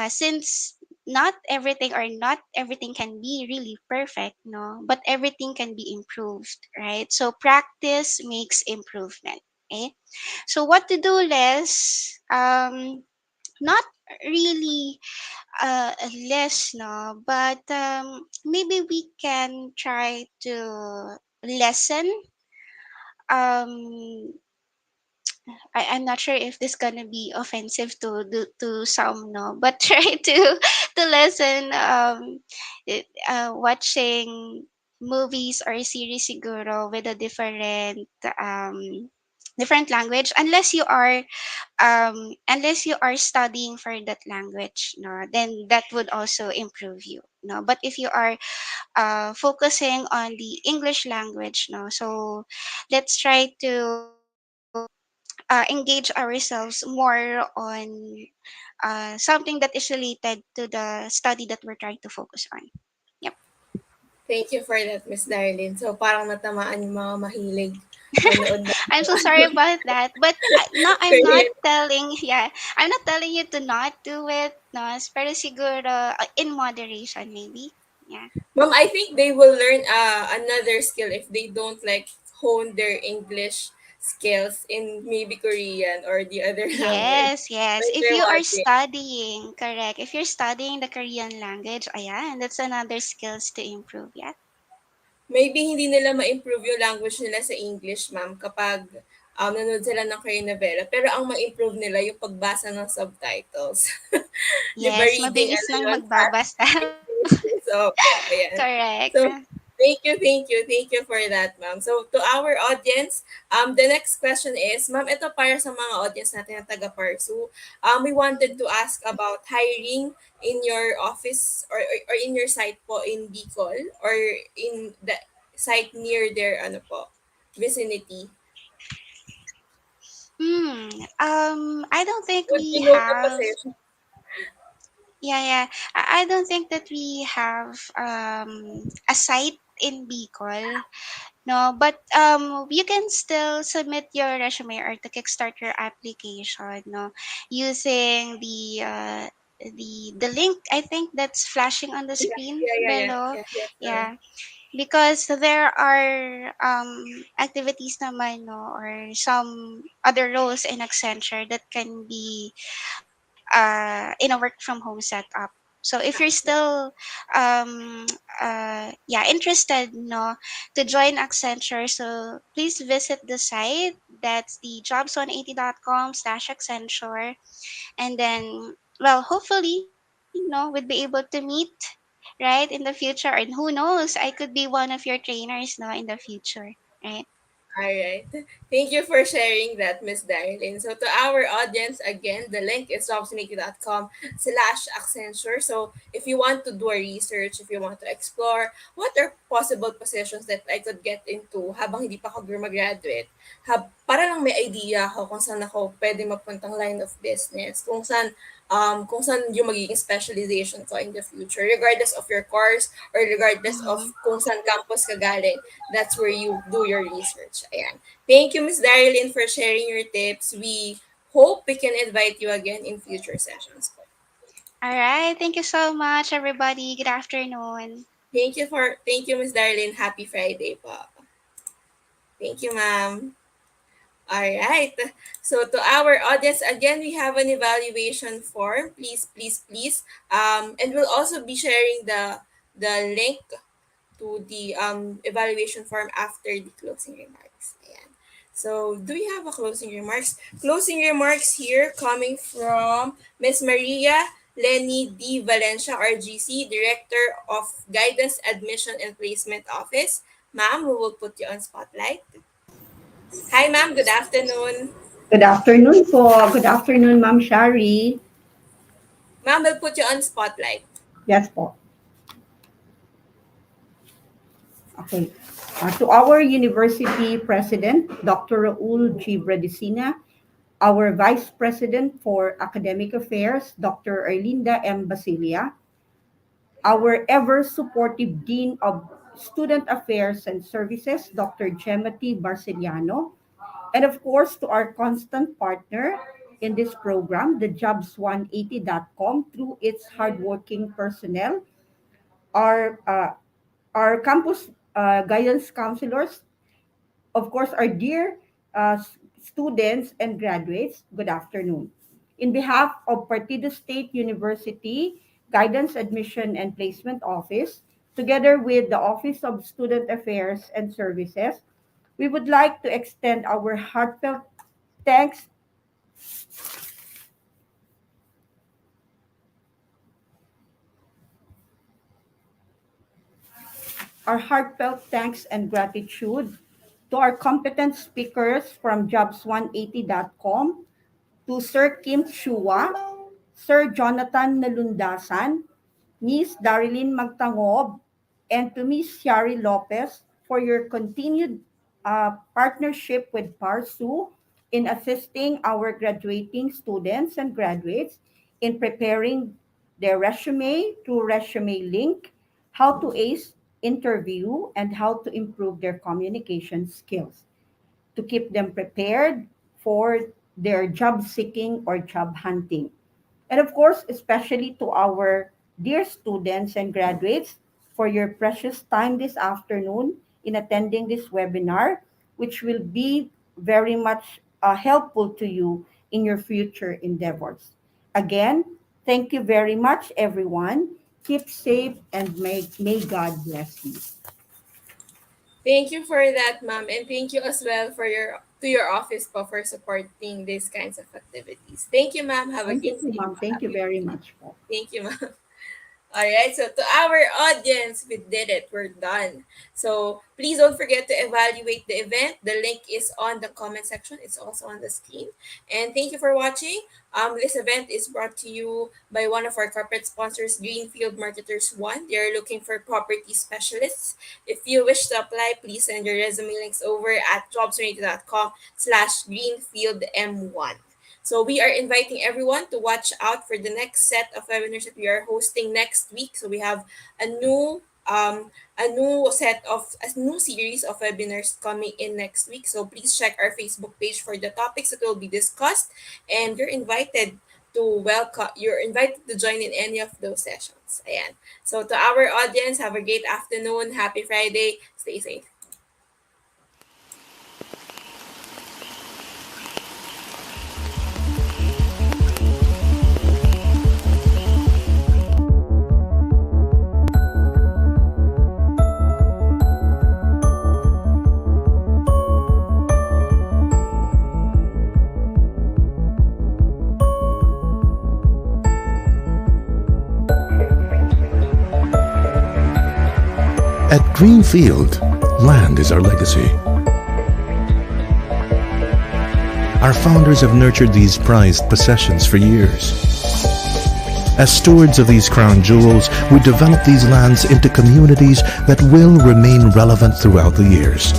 since not everything can be really perfect, no, but everything can be improved, right? So practice makes improvement. Okay, so what to do less, not really less, no, but maybe we can try to lessen, um I'm not sure if this gonna be offensive to some, no, but try to lessen watching movies or series siguro with a different language, unless you are studying for that language, no, then that would also improve you, no. But if you are focusing on the English language, no, so let's try to engage ourselves more on something that is related to the study that we're trying to focus on. Yep. Thank you for that, Miss Darlene. So parang natamaan yung mga mahilig manood ng I'm so sorry about that, but I'm not Korean. telling, yeah, I'm not telling you to not do it, no, pero siguro in moderation maybe. Yeah. Ma'am, I think they will learn another skill if they don't like hone their English skills in maybe Korean or the other language Yes, yes. when If they're you are watching. studying, correct. If you're studying the Korean language, ayan, that's another skills to improve. Yeah. Maybe hindi nila ma-improve yung language nila sa English, ma'am, kapag nanonood sila ng Korean novela. Pero ang ma-improve nila yung pagbasa ng subtitles. Di ba Yes, reading, mabilis ano lang yun, fast magbabasa. paced. So, ayan. Correct. So, thank you for that, ma'am. So, to our audience, the next question is, ma'am, ito para sa mga audience natin na taga ParSU. We wanted to ask about hiring in your office or in your site po in Bicol or in the site near their ano po, vicinity. Hmm. I don't think Would we you know the have. position? Yeah, yeah. I don't think that we have a site in Bicol. No, but you can still submit your resume or to kickstart your application, no, using the link, I think that's flashing on the Yeah, screen yeah, yeah, yeah, below. yeah, yes, ma'am. Yeah, because there are activities naman, no, or some other roles in Accenture that can be in a work from home setup. So if you're still yeah, interested, no, to join Accenture, so please visit the site. That's the jobs180.com/Accenture. And then, well, hopefully, we'd be able to meet, right, in the future. And who knows, I could be one of your trainers, no, in the future, right? All right. Thank you for sharing that, Miss Darlene. So to our audience, again, the link is jobsmaker.com/Accenture. So if you want to do a research, if you want to explore what are possible positions that I could get into habang hindi pa ako graduate, para lang may idea ako kung saan ako pwede mapuntang line of business, kung saan yung magiging specialization ko in the future, regardless of your course or regardless of Mm-hmm. kung saan campus ka galing, that's where you do your research. Ayan. Thank you, Miss Darlene, for sharing your tips. We hope we can invite you again in future sessions. All right. Thank you so much, everybody. Good afternoon. Thank you, Miss Darlene. Happy Friday po. Thank you, ma'am. All right. So to our audience, again, we have an evaluation form. Please, please, please. And we'll also be sharing the link to the evaluation form after the closing remarks. Ayan. So, do we have a closing remarks? Closing remarks here coming from Miss Maria Lenny D. Valencia, RGC, Director of Guidance, Admission, and Placement Office. Ma'am, we will put you on spotlight. Hi, ma'am. Good afternoon. Good afternoon po. Good afternoon, Ma'am Shari. Ma'am, we'll put you on spotlight. Yes po. Okay. To our university president, Dr. Raul G. Bredicina, our vice president for academic affairs, Dr. Erlinda M. Basilia, our ever supportive dean of student affairs and services, Dr. Gemma T. Barceliano, and of course, to our constant partner in this program, the jobs180.com, through its hardworking personnel, our uh, our campus guidance counselors, of course, our dear students and graduates. Good afternoon. In behalf of Partido State University Guidance, Admission, and Placement Office, together with the Office of Student Affairs and Services, we would like to extend thanks our heartfelt thanks and gratitude to our competent speakers from jobs180.com, to Sir Kim Chua, Sir Jonathan Nalundasan, Miss Darrilyne Mangtangob, and to Miss Shari Lopez for your continued partnership with ParSU in assisting our graduating students and graduates in preparing their resume through Resume Link, how to ace interview, and how to improve their communication skills to keep them prepared for their job seeking or job hunting. And of course, especially to our dear students and graduates for your precious time this afternoon in attending this webinar, which will be very much helpful to you in your future endeavors. Again, thank you very much, everyone. Keep safe and may God bless you. Thank you for that, ma'am, and thank you as well for your office po for supporting these kinds of activities. Thank you, ma'am. Have a Thank good you, day. ma'am. Thank you very much. Thank you, ma'am. All right, so to our audience, we did it. We're done. So please don't forget to evaluate the event. The link is on the comment section. It's also on the screen. And thank you for watching. This event is brought to you by one of our corporate sponsors, Greenfield Marketers One. They are looking for property specialists. If you wish to apply, please send your resume links over at jobs180.com/greenfieldm1. So we are inviting everyone to watch out for the next set of webinars that we are hosting next week. So we have a new series of webinars coming in next week. So please check our Facebook page for the topics that will be discussed, and you're invited to join in any of those sessions. Ayan. So to our audience, have a great afternoon. Happy Friday. Stay safe. At Greenfield, land is our legacy. Our founders have nurtured these prized possessions for years. As stewards of these crown jewels, we develop these lands into communities that will remain relevant throughout the years.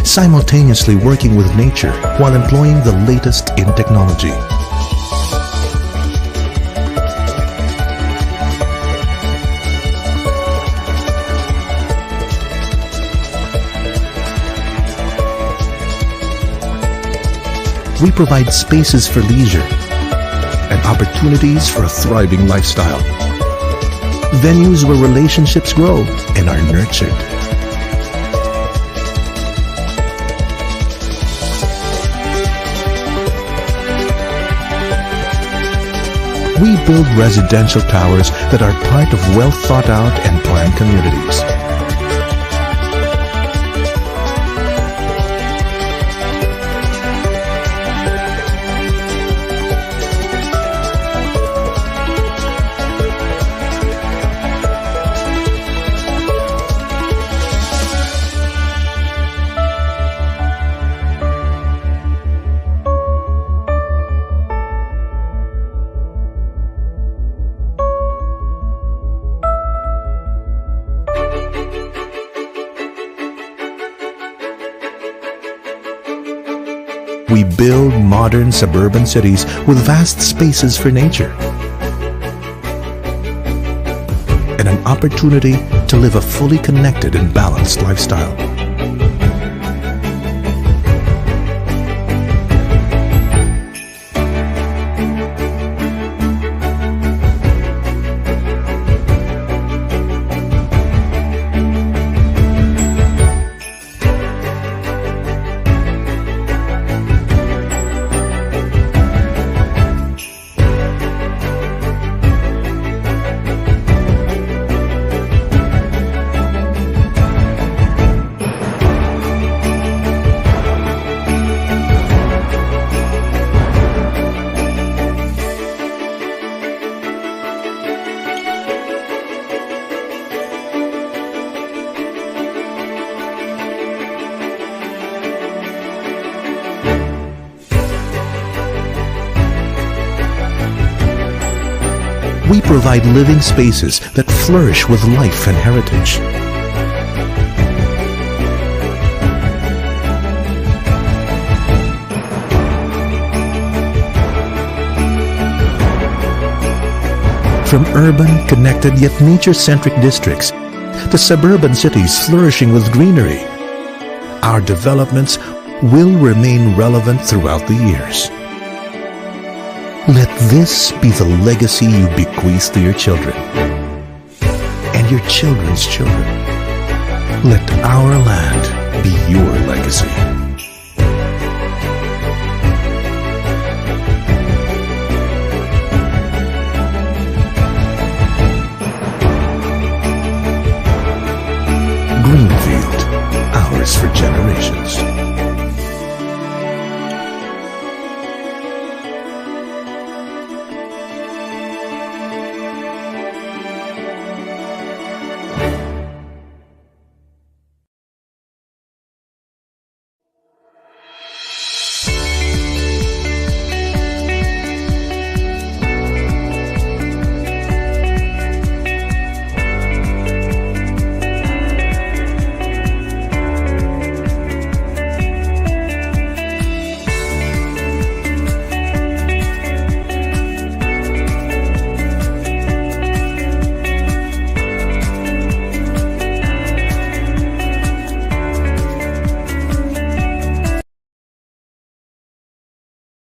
Simultaneously working with nature while employing the latest in technology. we provide spaces for leisure and opportunities for a thriving lifestyle. Venues where relationships grow and are nurtured. We build residential towers that are part of well thought out and planned communities. We build modern suburban cities with vast spaces for nature and an opportunity to live a fully connected and balanced lifestyle. We provide living spaces that flourish with life and heritage. From urban, connected yet nature-centric districts to suburban cities flourishing with greenery, our developments will remain relevant throughout the years. Let this be the legacy you bequeath to your children and your children's children. Let our land be your legacy. Greenfield, ours for generations.